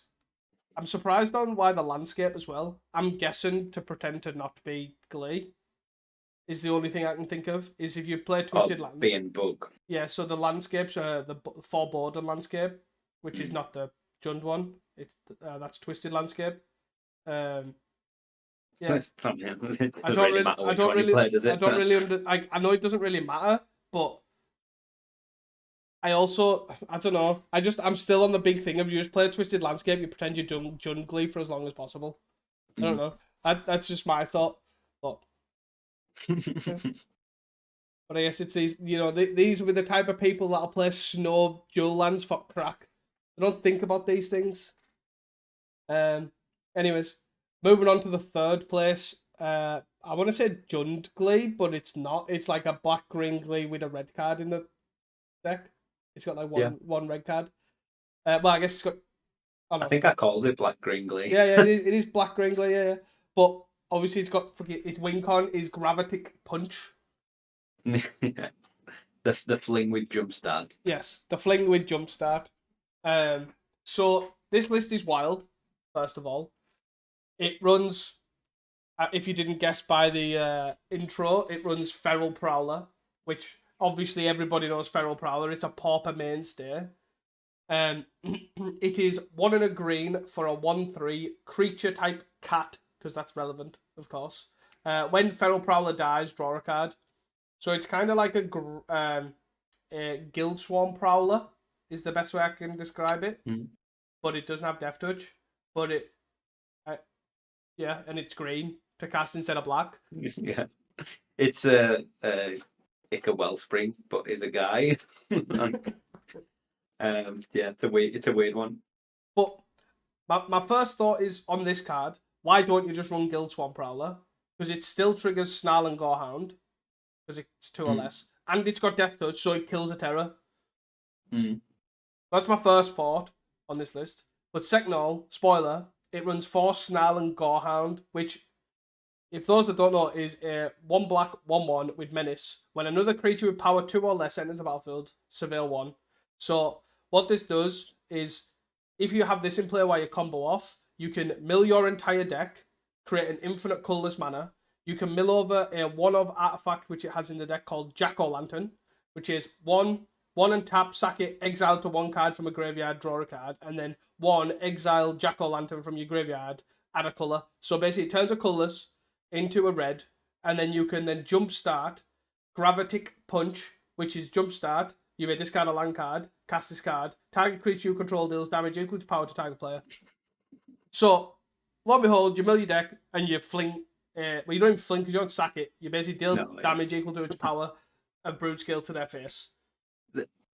I'm surprised on why the landscape as well. I'm guessing to pretend to not be Glee is the only thing I can think of. Is if you play Twisted Land. Being Bug. Yeah, so the landscapes are the 4-border landscape, which is not the Jund one. It's that's Twisted Landscape. Yeah. I don't really. I know it doesn't really matter, but I don't know. I'm still on the big thing of you just play a Twisted Landscape, you pretend you're Jungly for as long as possible. I don't know. That's just my thought. But yeah. But I guess it's these, these will be the type of people that'll play Snow Dual Lands for crack. They don't think about these things. Anyways, moving on to the third place. I want to say Jundglee, but it's not. It's like a black-green Glee with a red card in the deck. It's got like one red card. Well, I guess it's got. I think I called it black-green Glee. Yeah, it is black-green Glee, yeah. But obviously it's got, its win con is Gravitic Punch. The fling with Jumpstart. Yes, the fling with Jumpstart. So this list is wild, first of all. It runs, if you didn't guess by the intro, it runs Feral Prowler, which obviously everybody knows Feral Prowler. It's a pauper mainstay. It is 1 and a green for a 1/3 creature type cat, because that's relevant, of course. When Feral Prowler dies, draw a card. So it's kind of like a Guild Swarm Prowler, is the best way I can describe it. But it doesn't have Death Touch. But and it's green to cast instead of black. Yeah, it's a Ica Wellspring, but is a guy. Yeah, it's a weird one. But my first thought is on this card, why don't you just run Guild Swan Prowler? Because it still triggers Snarl and Gorehound, because it's 2 or less. And it's got Death Touch, so it kills a terror. That's my first thought on this list. But second of all, spoiler, it runs 4 Snarl and Gorehound, which, if those that don't know, is a 1 black, 1/1 with Menace. When another creature with power 2 or less enters the battlefield, surveil 1. So what this does is, if you have this in play while you combo off, you can mill your entire deck, create an infinite colorless mana. You can mill over a 1-of artifact which it has in the deck called Jack-o'-lantern, which is 1 and tap, sack it, exile to 1 card from a graveyard, draw a card, and then 1, exile Jack-o'-lantern from your graveyard, add a color. So basically it turns a colorless into a red, and then you can then jumpstart Gravitic Punch, which is jumpstart. You may discard a land card, cast this card. Target creature you control deals damage equal to power to target player. So, lo and behold, you mill your deck and you fling. Well, you don't even fling because you don't sack it. You basically deal damage equal to its power of Brood Scale to their face.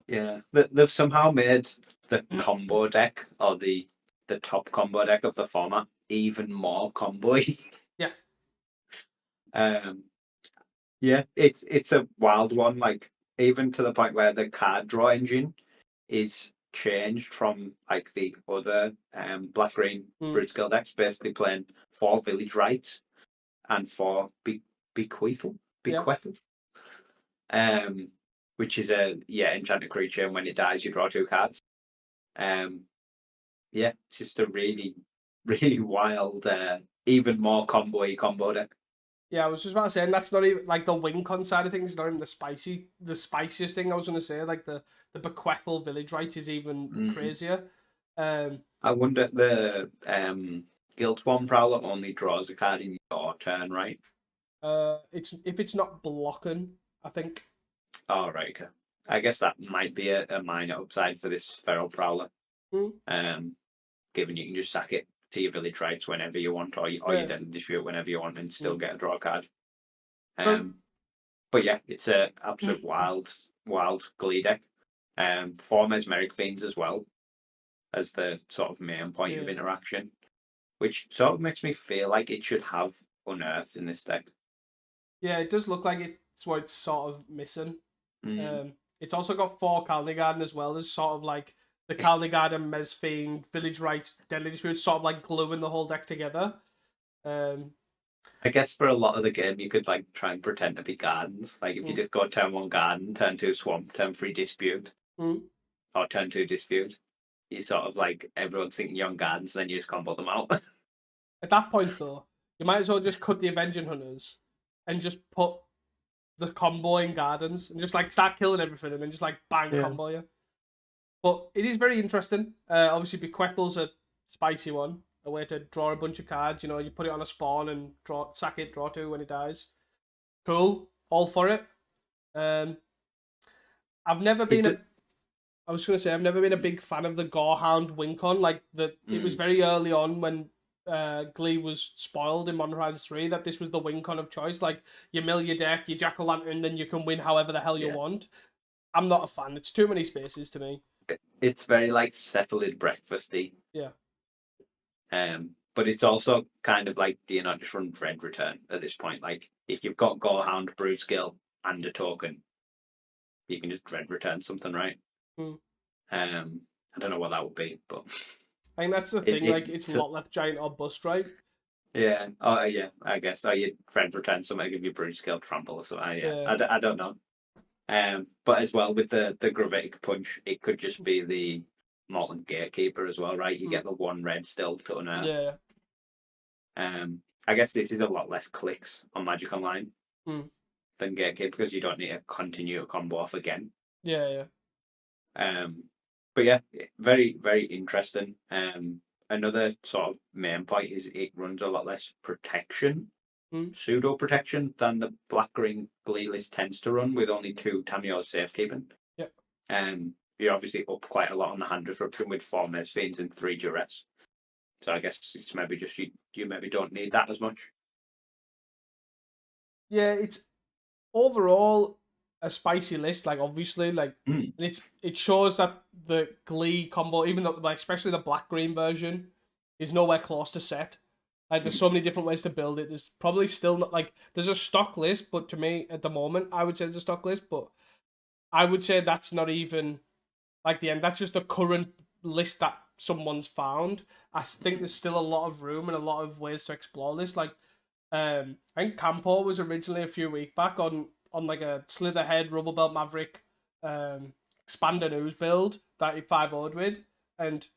Yeah, they've somehow made the combo deck, or the top combo deck of the format, even more combo-y. Yeah. Yeah, it's a wild one. Like, even to the point where the card draw engine is changed from like the other black green Brood Scale decks, basically playing 4 Village Rites and 4 Bequeathal. Which is a enchanted creature, and when it dies, you draw 2 cards. Yeah, it's just a really, really wild, even more combo deck. Yeah, I was just about to say, and that's not even like the win con side of things. Not even the spiciest thing I was going to say. Like the Bequeathal Village Right is even crazier. I wonder, the Guild Swan Prowler only draws a card in your turn, right? It's if it's not blocking, I think. Oh, right. Okay. I guess that might be a minor upside for this Feral Prowler. Given you can just sack it to your Village Rights whenever you want, or you Deadly Dispute whenever you want, and still get a draw card. But yeah, it's a absolute wild Glee deck. 4 Mesmeric Fiends as well as the sort of main point of interaction, which sort of makes me feel like it should have Unearth in this deck. Yeah, it does look like it's what it's sort of missing. It's also got 4 Kalni Garden as well. There's sort of like the Kalni Garden, Mez Fiend, Village Rights, Deadly Dispute, sort of like gluing the whole deck together. I guess for a lot of the game, you could like try and pretend to be gardens. Like if you just go turn 1 garden, turn 2 swamp, turn 3 dispute, or turn 2 dispute, you sort of like everyone's thinking you're on gardens, then you just combo them out. At that point, though, you might as well just cut the Avenging Hunters and just put the combo in gardens and just like start killing everything and then just like bang combo you. But it is very interesting. Obviously, Bequeathal's a spicy one. A way to draw a bunch of cards. You know, you put it on a spawn and sack it, draw 2 when it dies. Cool, all for it. I've never been I was gonna say I've never been a big fan of the Gorehound Wincon. Like it was very early on when Glee was spoiled in Modern Horizons 3 that this was the Wincon of choice. Like you mill your deck, you Jack-o'-lantern, then you can win however the hell you want. I'm not a fan. It's too many spaces to me. It's very like Cephalid breakfasty. Yeah. But it's also kind of like, do you not just run Dread Return at this point? Like if you've got Gorehound, Brood Skill, and a token, you can just Dread Return something, right? I don't know what that would be, but I think that's the thing. Like it's Lot Left Giant or Bust, right? Yeah. Oh, yeah. I guess. Oh, you Dread Return something, give you Brood Skill, Trample, or something. Yeah. I don't know. But as well with the Gravitic Punch, it could just be the Molten Gatekeeper as well, right? You get the 1 red still to Unearth. Yeah. I guess this is a lot less clicks on Magic Online than Gatekeeper because you don't need to continue a combo off again. Yeah. But yeah, very, very interesting. Another sort of main point is it runs a lot less protection, pseudo protection, than the black green Glee list tends to run, with only 2 Tamiyo's safekeeping. You're obviously up quite a lot on the hand disruption with 4 Mez Fiends and 3 Duress. So I guess it's maybe just you maybe don't need that as much. Yeah, it's overall a spicy list, like obviously, like Mm. and it shows that the Glee combo, even though like especially the black green version, is nowhere close to set. Like there's Mm. so many different ways to build it. There's probably still not like there's a stock list, but to me at the moment I would say there's a stock list, but I would say that's not even like the end. That's just the current list that someone's found. I think there's still a lot of room and a lot of ways to explore this. Like I think Campo was originally a few weeks back on like a Slitherhead Rubble Belt Maverick Expander News build that he 5-0'd with, and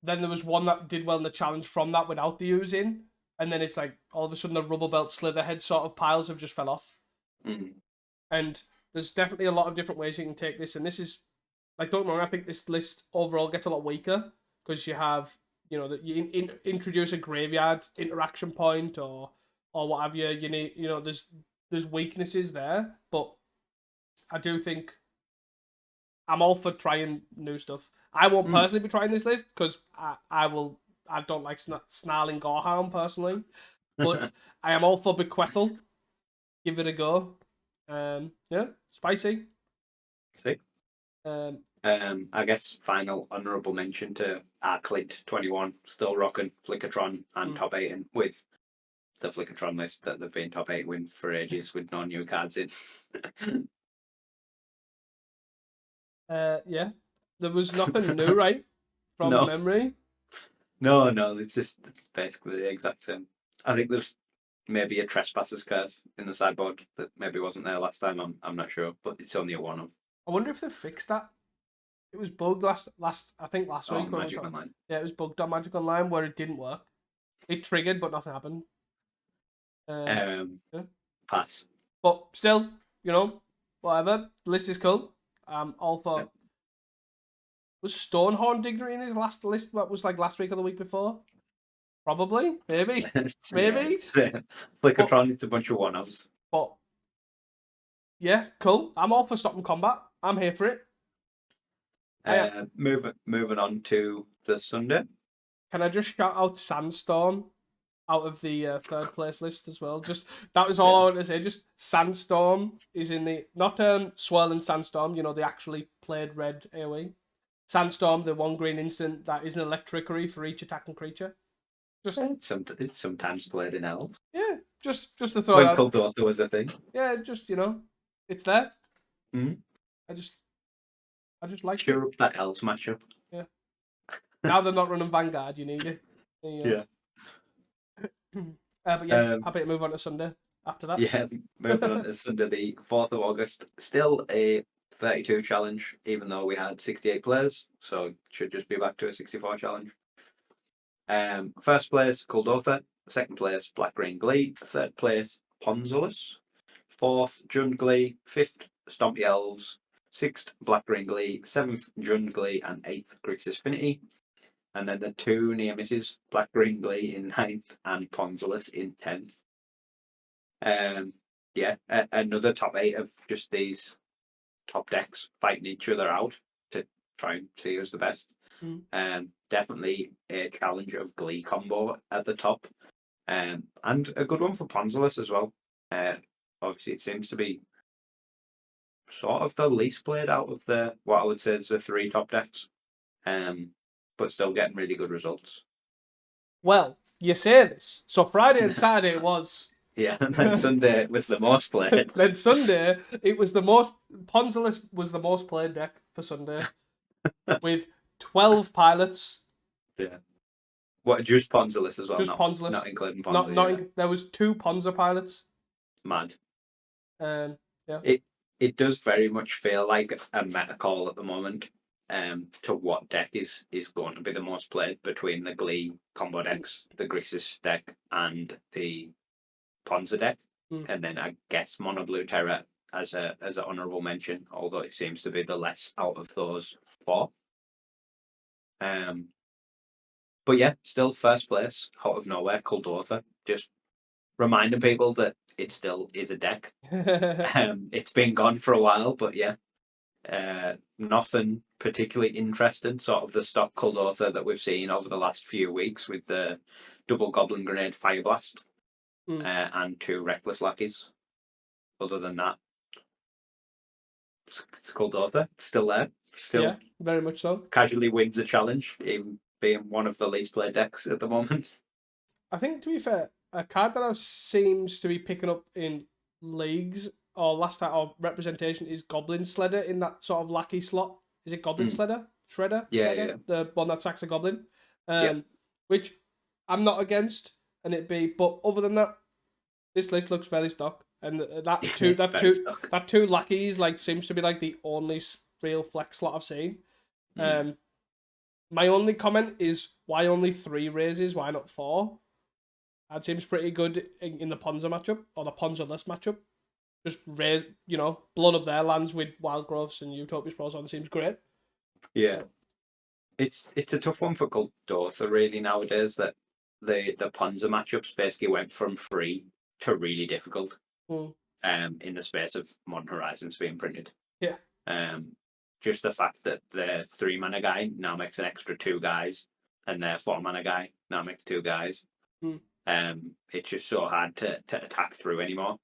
then there was one that did well in the challenge from that without the using, and then it's like all of a sudden the Rubble Belt Slitherhead sort of piles have just fell off, Mm. and there's definitely a lot of different ways you can take this, and this is like don't get me wrong, I think this list overall gets a lot weaker because you have that you introduce a graveyard interaction point or what have you. You need there's weaknesses there, but I do think I'm all for trying new stuff. I won't Mm. personally be trying this list because I don't like snarling Gorehound personally, but I am all for Bequeathal. Give it a go. Yeah, spicy. See? Um, I guess final honourable mention to Arclid 21, still rocking Flickertron and Mm. top 8 in with the Flickertron list that they've been top 8 win for ages with no new cards in. yeah, there was nothing new, right? From No, memory. no, it's just basically the exact same. I think there's maybe a Trespasser's Curse in the sideboard that maybe wasn't there last time. I'm not sure, but it's only a one of. I wonder if they fixed that. It was bugged last I think last Oh, week when we were Magic talking. Online. Yeah, it was bugged on Magic Online where it didn't work. It triggered, but nothing happened. Yeah. Pass. But still, whatever. The list is cool. All Yeah. for was Stonehorn Dignity in his last list? That was like last week or the week before. Probably, maybe, maybe. But Flickertron, it's a bunch of one-offs. but yeah, cool. I'm all for stop and combat. I'm here for it. Moving on to the Sunday. Can I just shout out Sandstorm out of the third place list as well? Just that was all I wanted to say. Just Sandstorm is in the not Swirling Sandstorm. The actually played red AoE. Sandstorm, the one green instant that is an electricity for each attacking creature. Just It's sometimes played in elves. yeah, just to throw When that. Kuldotha was a thing. Yeah, just it's there. Mm-hmm. I just like Cheer up that elves matchup. Yeah. Now they're not running Vanguard. You need it. Yeah. But yeah, happy to move on to Sunday after that. Yeah, moving on to Sunday, the 4th of August. Still a 32 challenge, even though we had 68 players, so it should just be back to a 64 challenge. First place, Kuldotha. Second place, Black Green Glee. Third place, Ponzulus. Fourth, Jund Glee. Fifth, Stompy Elves. Sixth, Black Green Glee. Seventh, Jund Glee. And eighth, Grixis Affinity. And then the two near misses, Black Green Glee in ninth and Ponzulus in 10th. Yeah, another top 8 of just these top decks fighting each other out to try and see who's the best. Definitely a challenge of Glee combo at the top, and a good one for Ponzulus as well. Obviously, it seems to be sort of the least played out of the what I would say is the 3 top decks, but still getting really good results. Well, you say this. So Friday and Saturday was. Yeah, and then Sunday was the most played. Then Sunday, it was the most. Ponzulus was the most played deck for Sunday, with 12 pilots. Yeah. What, just Ponzulus as well? Just Ponzulus. Not including Ponza. There was 2 Ponza pilots. Mad. Yeah. It does very much feel like a meta call at the moment. To what deck is going to be the most played between the Glee combo decks, the Grixis deck, and the Ponza deck, and then I guess Mono Blue Terror as an honourable mention, although it seems to be the less out of those 4. But yeah, still first place out of nowhere, Kuldotha. Just reminding people that it still is a deck. It's been gone for a while, but yeah, nothing particularly interesting. Sort of the stock Kuldotha that we've seen over the last few weeks with the double Goblin Grenade Fire Blast and 2 Reckless Lackeys. Other than that, Skuldotha, still there. Still Yeah, very much so. casually wins a challenge, even being one of the least played decks at the moment. I think, to be fair, a card that seems to be picking up in leagues or last time or representation is Goblin Sledder in that sort of lackey slot. Is it Goblin Sledder? Shredder? Yeah, Shredder? yeah. The one that sacks a goblin. Yeah. Which I'm not against, and it'd be. But other than that, this list looks fairly stock, and that two lackeys like seems to be like the only real flex slot I've seen. My only comment is why only 3 raises? Why not 4? That seems pretty good in the Ponza matchup or the Ponza list matchup. Just raise, blown up their lands with Wild Growths and Utopia Sprawls on seems great. Yeah. It's a tough one for Skuldotha really nowadays that the Ponza matchups basically went from free to really difficult. In the space of Modern Horizons being printed. Yeah. Just the fact that the 3-mana guy now makes an extra 2 guys, and their 4-mana guy now makes 2 guys. It's just so hard to attack through anymore.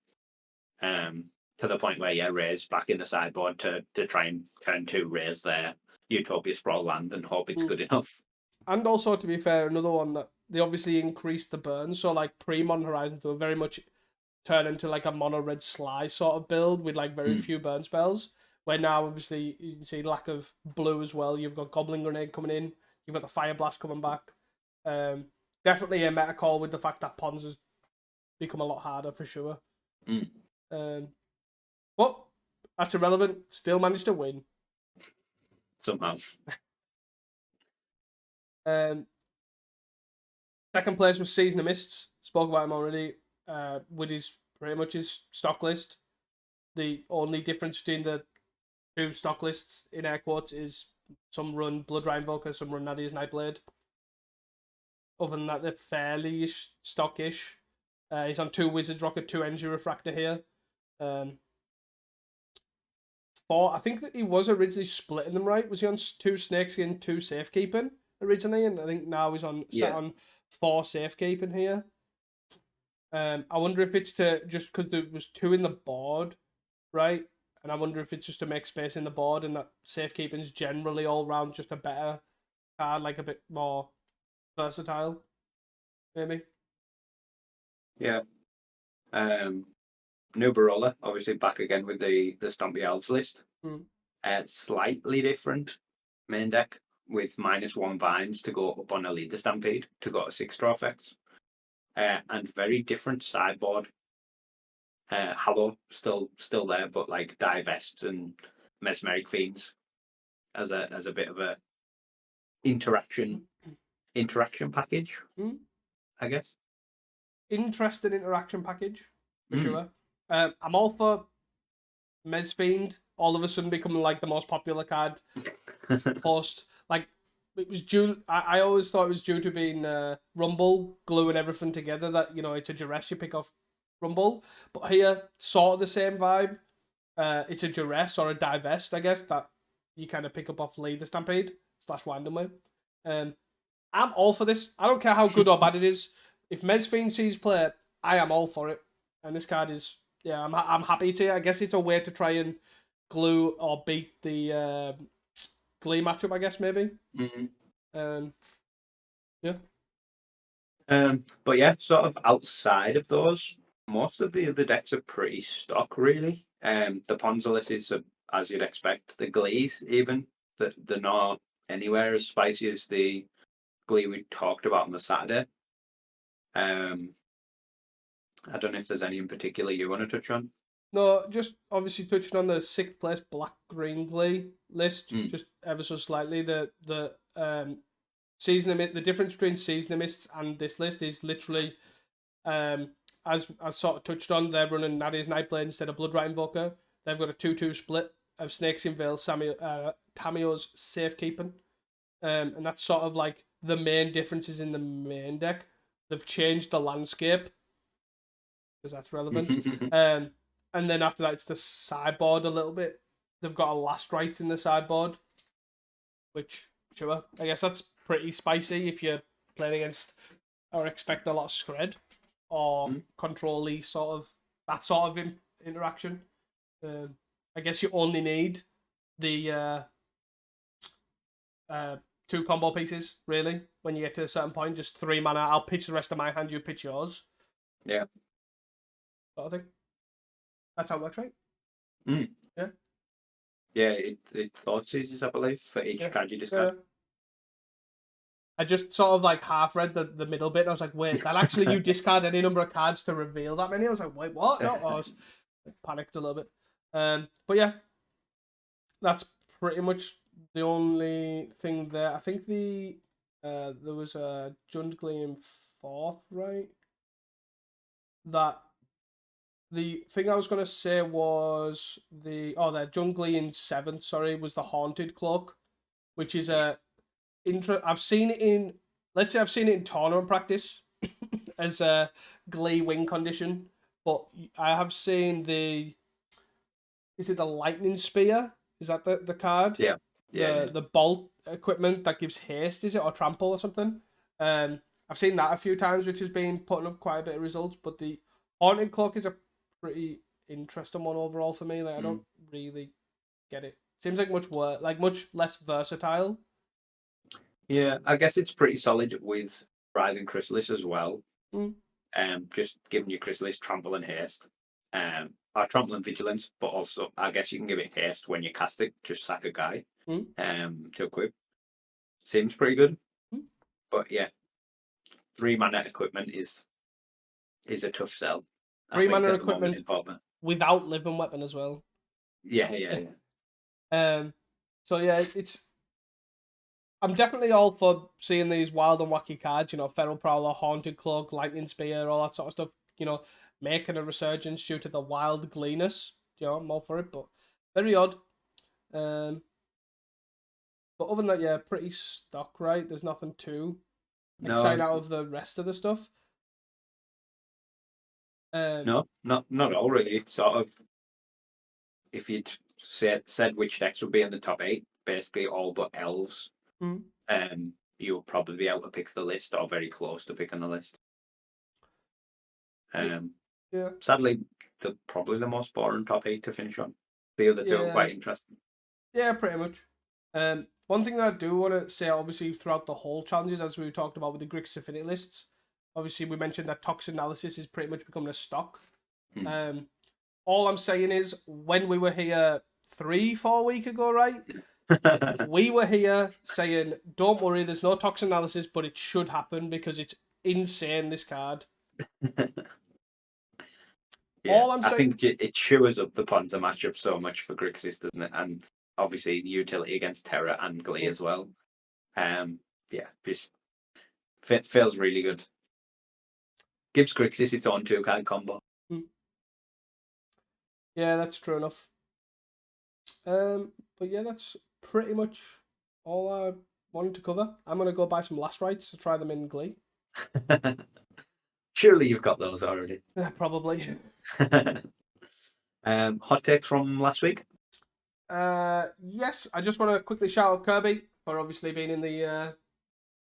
To the point where raise back in the sideboard to try and turn 2 raise their Utopia Sprawl land and hope it's good enough. And also, to be fair, another one that they obviously increased the burn. So like pre-Modern Horizons, they were very much turn into like a mono red Sly sort of build with like very few burn spells. Where now obviously you can see lack of blue as well. You've got Goblin Grenade coming in. You've got the Fire Blast coming back. Definitely a meta call with the fact that Pons has become a lot harder for sure. But that's irrelevant. Still managed to win somehow. Second place was Season of Mists. Spoke about him already. With his pretty much his stock list. The only difference between the 2 stock lists in air quotes is some run Blood Rat Invoker, some run Nadia's Nightblade. Other than that, they're fairly stockish. He's on 2 Wizards Rocket, 2 Energy Refractor here. 4. I think that he was originally splitting them, right? Was he on 2 Snakeskin, 2 Safekeeping originally? And I think now he's set on 4 Safekeeping here. I wonder if it's to just because there was 2 in the board, right? And I wonder if it's just to make space in the board and that Safekeeping's generally all round just a better card, like a bit more versatile, maybe. Yeah. New Barola, obviously back again with the Stompy Elves list. Slightly different main deck with -1 Vines to go up on a Leader Stampede to go to 6 draw effects. And very different sideboard. Hallow still there, but like Divests and Mesmeric Fiends as a bit of a interaction package, I guess. Interesting interaction package for sure. I'm all for Mes Fiend all of a sudden becoming like the most popular card post. Like it was due. I always thought it was due to being Rumble gluing everything together. That it's a duress you pick off Rumble, but here sort of the same vibe. It's a duress or a divest, I guess, that you kind of pick up off Leader Stampede / Windham. I'm all for this. I don't care how good or bad it is. If Mes Fiend sees play, I am all for it. And this card is, I'm happy to. I guess it's a way to try and glue or beat the Glee matchup, I guess, maybe. But yeah, sort of outside of those, most of the other decks are pretty stock, really. The Ponza list is, as you'd expect. The Glees, even, they're not anywhere as spicy as the Glee we talked about on the Saturday. I don't know if there's any in particular you want to touch on. No, just obviously touching on the 6th place Black-Green Glee list, just ever so slightly. The Season of Mist, the difference between Season of Mists and this list is literally, as sort of touched on, they're running Nadia's Nightblade instead of Blood Rat Invoker. They've got a 2-2 split of Snakeskin Veil, Tamiyo's Safekeeping. And that's sort of like the main differences in the main deck. They've changed the landscape, because that's relevant. And then after that, it's the sideboard a little bit. They've got a Last Rites in the sideboard, which, sure, I guess that's pretty spicy if you're playing against or expect a lot of Skred or control-y that sort of interaction. I guess you only need the 2 combo pieces, really, when you get to a certain point. Just 3 mana. I'll pitch the rest of my hand, you pitch yours. Yeah. Sort of thing. That's how it works, right? Mm. Yeah. Yeah, it thought seizes, I believe, for each card you discard. Yeah. I just sort of like half read the middle bit and I was like, wait, that actually you discard any number of cards to reveal that many? I was like, wait, what? No, I was panicked a little bit. But yeah, that's pretty much the only thing there. I think there was a Jundgly in 4th, right? That the thing I was gonna say was the Jungly in 7th, sorry, was the Haunted Cloak, which is a I've seen it in, let's say I've seen it in tournament practice as a Glee win condition, but I have seen is it the Lightning Spear? Is that the card? Yeah. The bolt equipment that gives haste, is it, or trample or something? I've seen that a few times, which has been putting up quite a bit of results. But the Haunted Cloak is a pretty interesting one overall for me. Like I don't really get it. Seems like much less versatile. Yeah, I guess it's pretty solid with Writhing Chrysalis as well. Mm. Just giving you Chrysalis trample and haste. Or trample and vigilance, but also I guess you can give it haste when you cast it, just sack a guy. To equip. Seems pretty good. But yeah. 3 mana equipment is a tough sell. 3 mana equipment without living weapon as well. Yeah. So yeah, I'm definitely all for seeing these wild and wacky cards, Feral Prowler, Haunted Cloak, Lightning Spear, all that sort of stuff, making a resurgence due to the wild gleaness. I'm all for it, but very odd. But other than that, yeah, pretty stock, right? There's nothing too exciting out of the rest of the stuff. No, not all really. It's sort of, if you'd said which decks would be in the top 8, basically all but elves. You'll probably be able to pick the list, or very close to picking the list. Yeah. Sadly, probably the most boring top 8 to finish on. The other 2 are quite interesting. Yeah, pretty much. One thing that I do want to say, obviously, throughout the whole challenges, as we talked about with the Grixis Affinity lists, obviously we mentioned that Toxin Analysis is pretty much becoming a stock. All I'm saying is, when we were here 3-4 weeks ago, right? We were here saying, don't worry, there's no Toxin Analysis, but it should happen because it's insane, this card. Yeah, all I'm saying, I think it chews up the Ponza matchup so much for Grixis, doesn't it? And obviously the utility against Terra and Glee as well. Just feels really good. Gives Grixis its own 2-card combo. Yeah, that's true enough. But yeah, that's pretty much all I wanted to cover. I'm gonna go buy some last rights to try them in Glee. Surely you've got those already. Probably. Hot takes from last week? Yes, I just want to quickly shout out Kirby for obviously being in the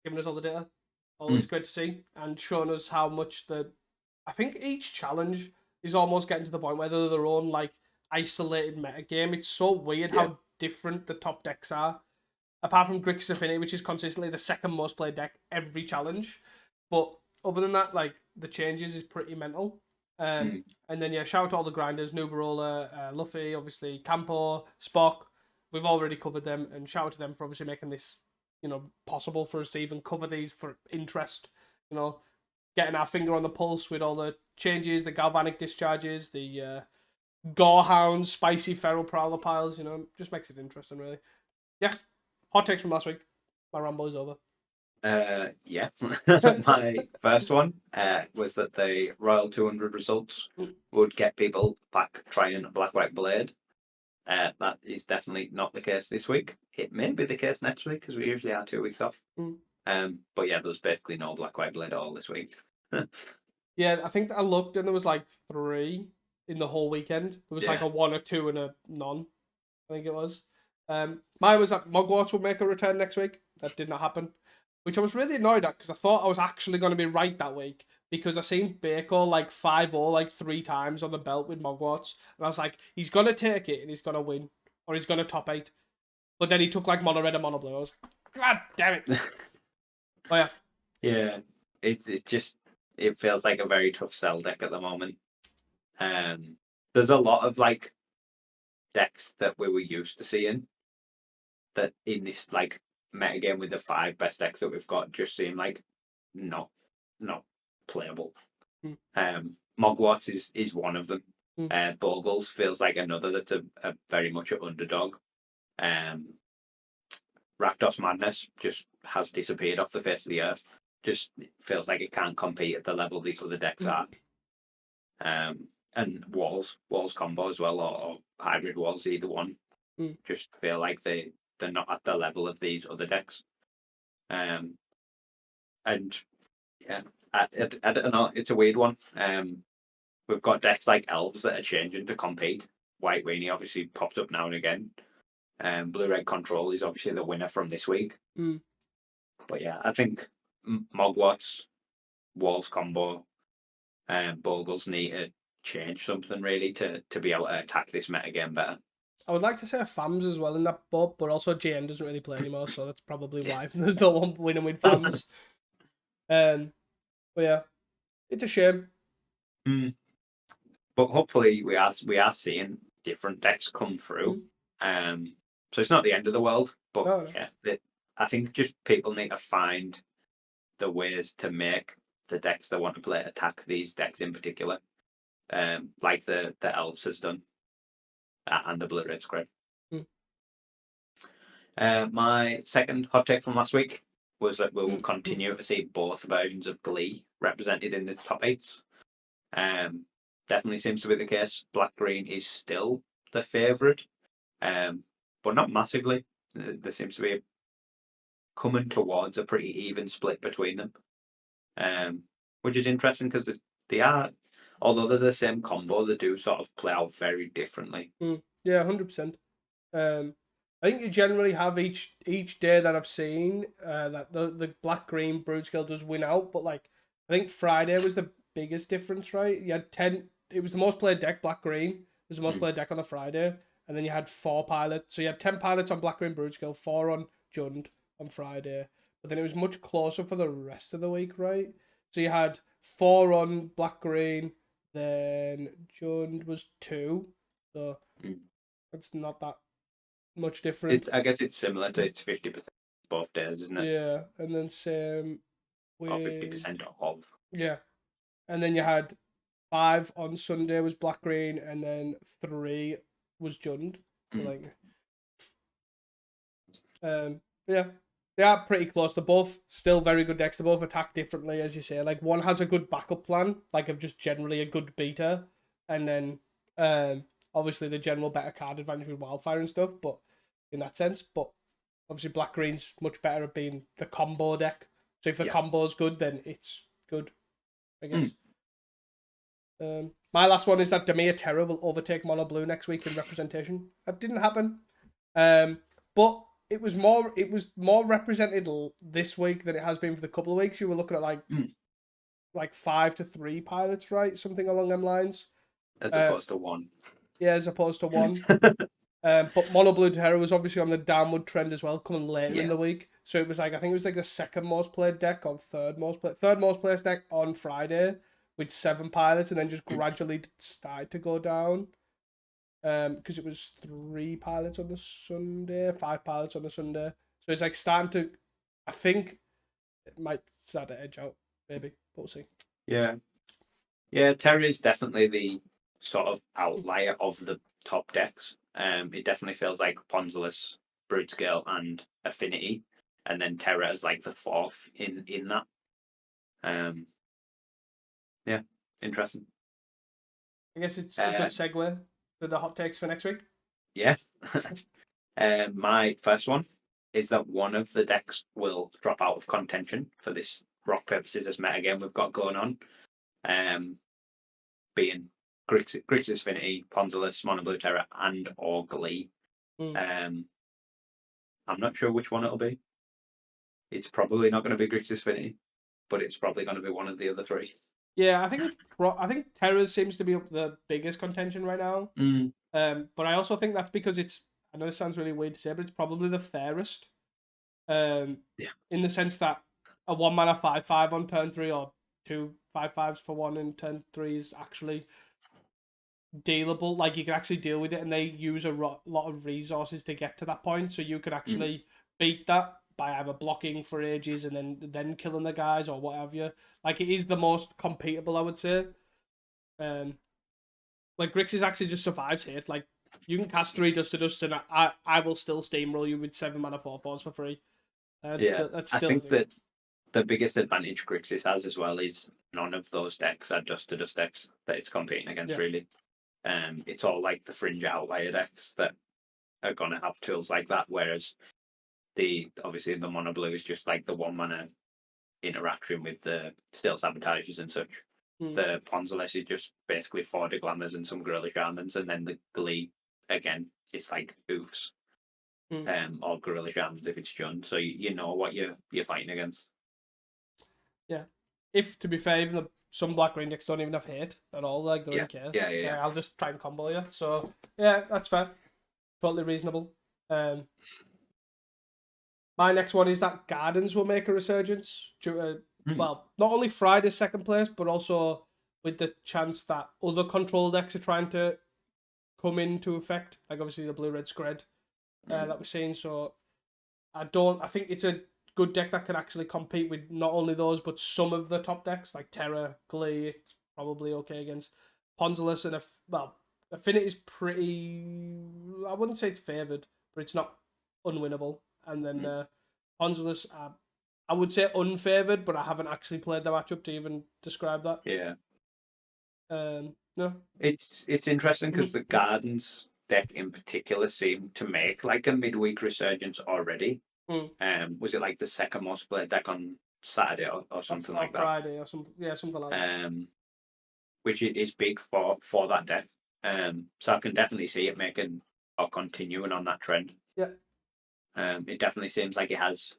giving us all the data. Always great to see, and showing us how much I think each challenge is almost getting to the point where they're their own like isolated metagame. It's so weird how different the top decks are. Apart from Grixis Affinity, which is consistently the second most played deck every challenge. But other than that, like the changes is pretty mental. And then shout out to all the grinders, Nubarola, Luffy, obviously Campo, Spock. We've already covered them, and shout out to them for obviously making this, possible for us to even cover these for interest. Getting our finger on the pulse with all the changes, the galvanic discharges, the Gorehounds, spicy feral prowler piles. Just makes it interesting, really. Yeah, hot takes from last week. My ramble is over. Yeah. My first one was that the Royal 200 results would get people back trying a Black-White Blade. That is definitely not the case this week. It may be the case next week, because we usually are 2 weeks off. But yeah, there was basically no Black-White Blade at all this week. Yeah, I think I looked and there was like 3 in the whole weekend. There was like a 1 or 2 and a none, I think it was. Mine was that Mugwort will make a return next week. That did not happen, which I was really annoyed at, because I thought I was actually going to be right that week. because I seen Baker like 5-0 like 3 times on the belt with Mogwarts, and I was like, he's gonna take it and he's gonna win, or he's gonna top 8. But then he took like mono red and mono blue. I was like, God damn it! Oh yeah, Yeah, it feels like a very tough sell deck at the moment. There's a lot of like decks that we were used to seeing that in this like metagame with the 5 best decks that we've got just seem like not not playable. Mogwarts is one of them. Bogles feels like another that's a very much an underdog. Rakdos Madness just has disappeared off the face of the earth. Just feels like it can't compete at the level these other decks are. And walls combo as well, or hybrid walls, either one. Just feel like they're not at the level of these other decks. And yeah, I don't know. It's a weird one. We've got decks like elves that are changing to compete. White Weenie obviously pops up now and again. Blue Red Control is obviously the winner from this week. But yeah, I think Mogwarts, Walls combo, and Bogles need to change something really to be able to attack this metagame better. I would like to say FAMs as well in that boat, but also JN doesn't really play anymore, so that's probably why there's no one winning with FAMs. But yeah, it's a shame. But hopefully we are seeing different decks come through. So it's not the end of the world, but No. yeah, I think just people need to find the ways to make the decks they want to play attack these decks in particular, like the elves has done, and the blue red Skred. My second hot take from last week was that we will continue to see both versions of Glee represented in the top 8s. Definitely seems to be the case. Black Green is still the favourite, but not massively. There seems to be coming towards a pretty even split between them, which is interesting because they are, although they're the same combo, they do sort of play out very differently. Yeah, 100%. I think you generally have each day that I've seen that the black green brood scale does win out, but like I think Friday was the biggest difference, right? You had 10. It was the most played deck, black green. It was the most played deck on the Friday, and then you had 4 pilots. So you had 10 pilots on black green brood scale, 4 on Jund on Friday, but then it was much closer for the rest of the week, right? So you had 4 on black green, then Jund was 2, so it's not that much different. I guess it's similar to it's 50% both days, isn't it? Yeah, and then same with Or 50% of. Yeah, and then you had 5 on Sunday was black green, and then 3 was Jund. So yeah, they are pretty close. They're both still very good decks. They both attack differently, as you say. Like one has a good backup plan, like of just generally a good beta, and then obviously the general better card advantage with wildfire and stuff. But in that sense, but obviously black green's much better at being the combo deck. So if the combo's good, then it's good, I guess. My last one is that Demir Terror will overtake Mono Blue next week in representation. That didn't happen. But it was more represented this week than it has been for the couple of weeks. You were looking at like 5 to 3 pilots, right? Something along them lines. As opposed to 1. Yeah, as opposed to 1. But Mono Blue Terror was obviously on the downward trend as well, coming later in the week. So it was like, I think it was like the second most played deck or third most played deck on Friday with 7 pilots, and then just gradually started to go down. Because it was 3 pilots on the Sunday, 5 pilots on the Sunday. So it's like starting to, I think it might start to edge out, maybe. But we'll see. Yeah. Terror is definitely the sort of outlier of the top decks. It definitely feels like Ponzulus, Broodscale, and Affinity, and then Terror is like the 4th in that. Yeah, interesting. I guess it's a good segue to the hot takes for next week. Yeah. My first one is that one of the decks will drop out of contention for this rock paper scissors metagame we've got going on. Being Grixis Affinity, Ponzulus, Mono Blue Terror, and or Glee. I'm not sure which one it'll be. It's probably not going to be Grixis Affinity, but it's probably going to be one of the other 3. Yeah, I think I think Terror seems to be up the biggest contention right now. Mm, But I also think that's because it's. I know this sounds really weird to say, but it's probably the fairest. yeah. In the sense that a 1 mana 5/5 on turn 3 or 2 5/5s for one in turn 3 is actually dealable. Like you can actually deal with it, and they use a lot of resources to get to that point. So you could Mm, actually beat that by either blocking for ages and then killing the guys or whatever. Like it is the most completable, I would say. Um, like Grixis actually just survives here. Like you can cast 3 Dust to Dust, and I will still steamroll you with 7 mana 4/4s for free. yeah. That's I still a think thing. that the biggest advantage Grixis has as well is none of those decks are dust to dust decks that it's competing against, Yeah. really. It's all like the fringe outlier decks that are gonna have tools like that, whereas obviously the mono blue is just like the 1 mana interaction with the steel sabotages and such. Mm. The Ponzoless is just basically 4 Glamours and some Gorilla Shamans, and then the Glee again, it's like oofs. Or Gorilla Shamans if it's Jund, so you know what you're fighting against. Yeah. If to be fair, even some black green decks don't even have hate at all. Like they Yeah, don't care. yeah, yeah, yeah. I'll just try and combo you. So yeah, that's fair. Totally reasonable. Um, my next one is that Gardens will make a resurgence due to, Mm, well, not only Friday's second place, but also with the chance that other control decks are trying to come into effect. Like obviously the blue red Skred mm. that we're seeing. So I think it's a good deck that can actually compete with not only those but some of the top decks like Terra, Glee. It's probably okay against Ponzolus and Affinity's pretty. I wouldn't say it's favored, but it's not unwinnable. And then Ponzolus, I would say unfavored, but I haven't actually played the matchup to even describe that. Yeah, No. it's interesting because the Gardens deck in particular seemed to make like a midweek resurgence already. Mm. Was it like the second most played deck on Saturday or something Or like that? Friday or something. Yeah, something like that. Which is big for that deck. So I can definitely see it making or continuing on that trend. Yeah. It definitely seems like it has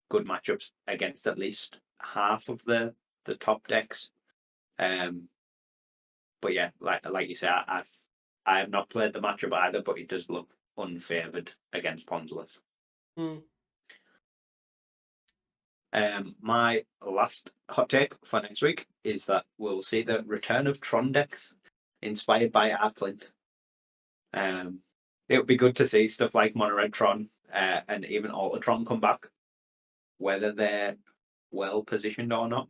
good matchups against at least half of the top decks. But yeah, like you say, I have not played the matchup either, but it does look unfavored against Ponzolus. Mm. My last hot take for next week is that we'll see the return of Tron decks inspired by Arclint. It would be good to see stuff like Mono Red Tron and even Ultratron come back. Whether they're well positioned or not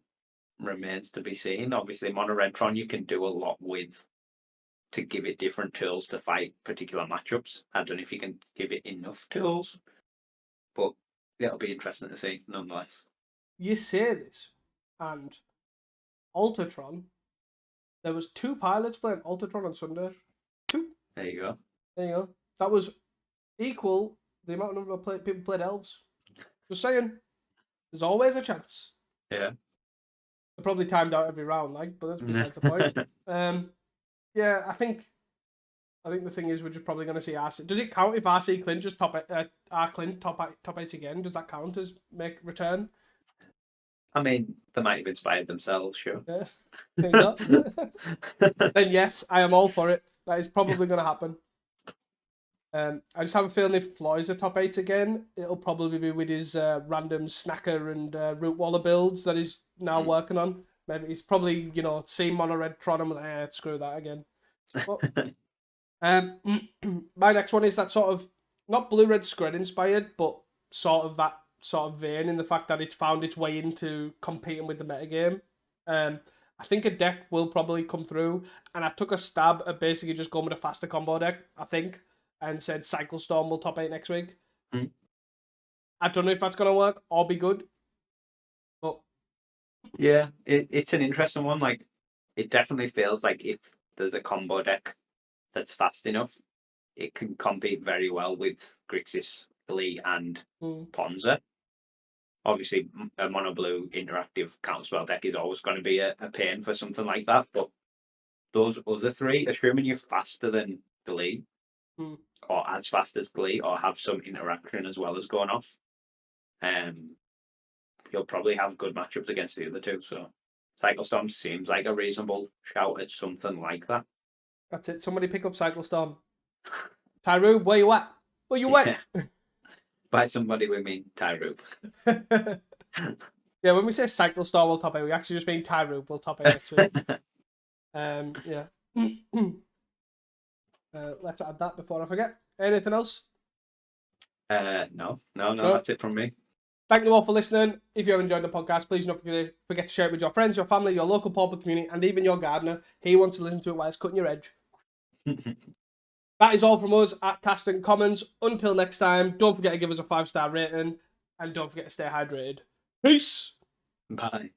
remains to be seen. Obviously, Mono Red Tron you can do a lot with to give it different tools to fight particular matchups. I don't know if you can give it enough tools, but it'll be interesting to see nonetheless. You say this, and Ultratron. There was 2 pilots playing Ultratron on Sunday. 2. There you go. There you go. That was equal the amount of people played elves. Just saying, there's always a chance. Yeah. They're probably timed out every round, like, but that's besides the point. Yeah, I think the thing is we're just probably going to see RC. Does it count if RC Clint just Clint top eight again? Does that count as make return? I mean, they might have inspired themselves, sure. Yeah, there you go. Then yes, I am all for it. That is probably going to happen. I just have a feeling if Floyd's a top 8 again, it'll probably be with his random snacker and root waller builds that he's now working on. Maybe he's probably, seen Mono Red Tron and like, screw that again. But, my next one is that sort of, not Blue Red Skred inspired, but sort of that sort of vein in the fact that it's found its way into competing with the metagame. I think a deck will probably come through, and I took a stab at basically just going with a faster combo deck, I think, and said Cycle Storm will top 8 next week. Mm. I don't know if that's going to work or be good, but yeah, it's an interesting one. Like, it definitely feels like if there's a combo deck that's fast enough, it can compete very well with Grixis, Glee, and Ponza. Obviously, a mono blue interactive counterspell deck is always going to be a pain for something like that. But those other three, assuming you're faster than Glee, or as fast as Glee, or have some interaction as well as going off, you'll probably have good matchups against the other two. So Cycle Storm seems like a reasonable shout at something like that. That's it. Somebody pick up Cycle Storm. Tyrube, where you at? Where you at? By somebody we mean Tyrube. Yeah, when we say Cycle Storm will top 8, we actually just mean Tyrube will top 8 next week. Yeah. Let's add that before I forget. Anything else? No, that's it from me. Thank you all for listening. If you have enjoyed the podcast, please don't forget to share it with your friends, your family, your local pauper community, and even your gardener. He wants to listen to it while it's cutting your edge. That is all from us at Casting Commons. Until next time, don't forget to give us a 5-star rating, and don't forget to stay hydrated. Peace! Bye.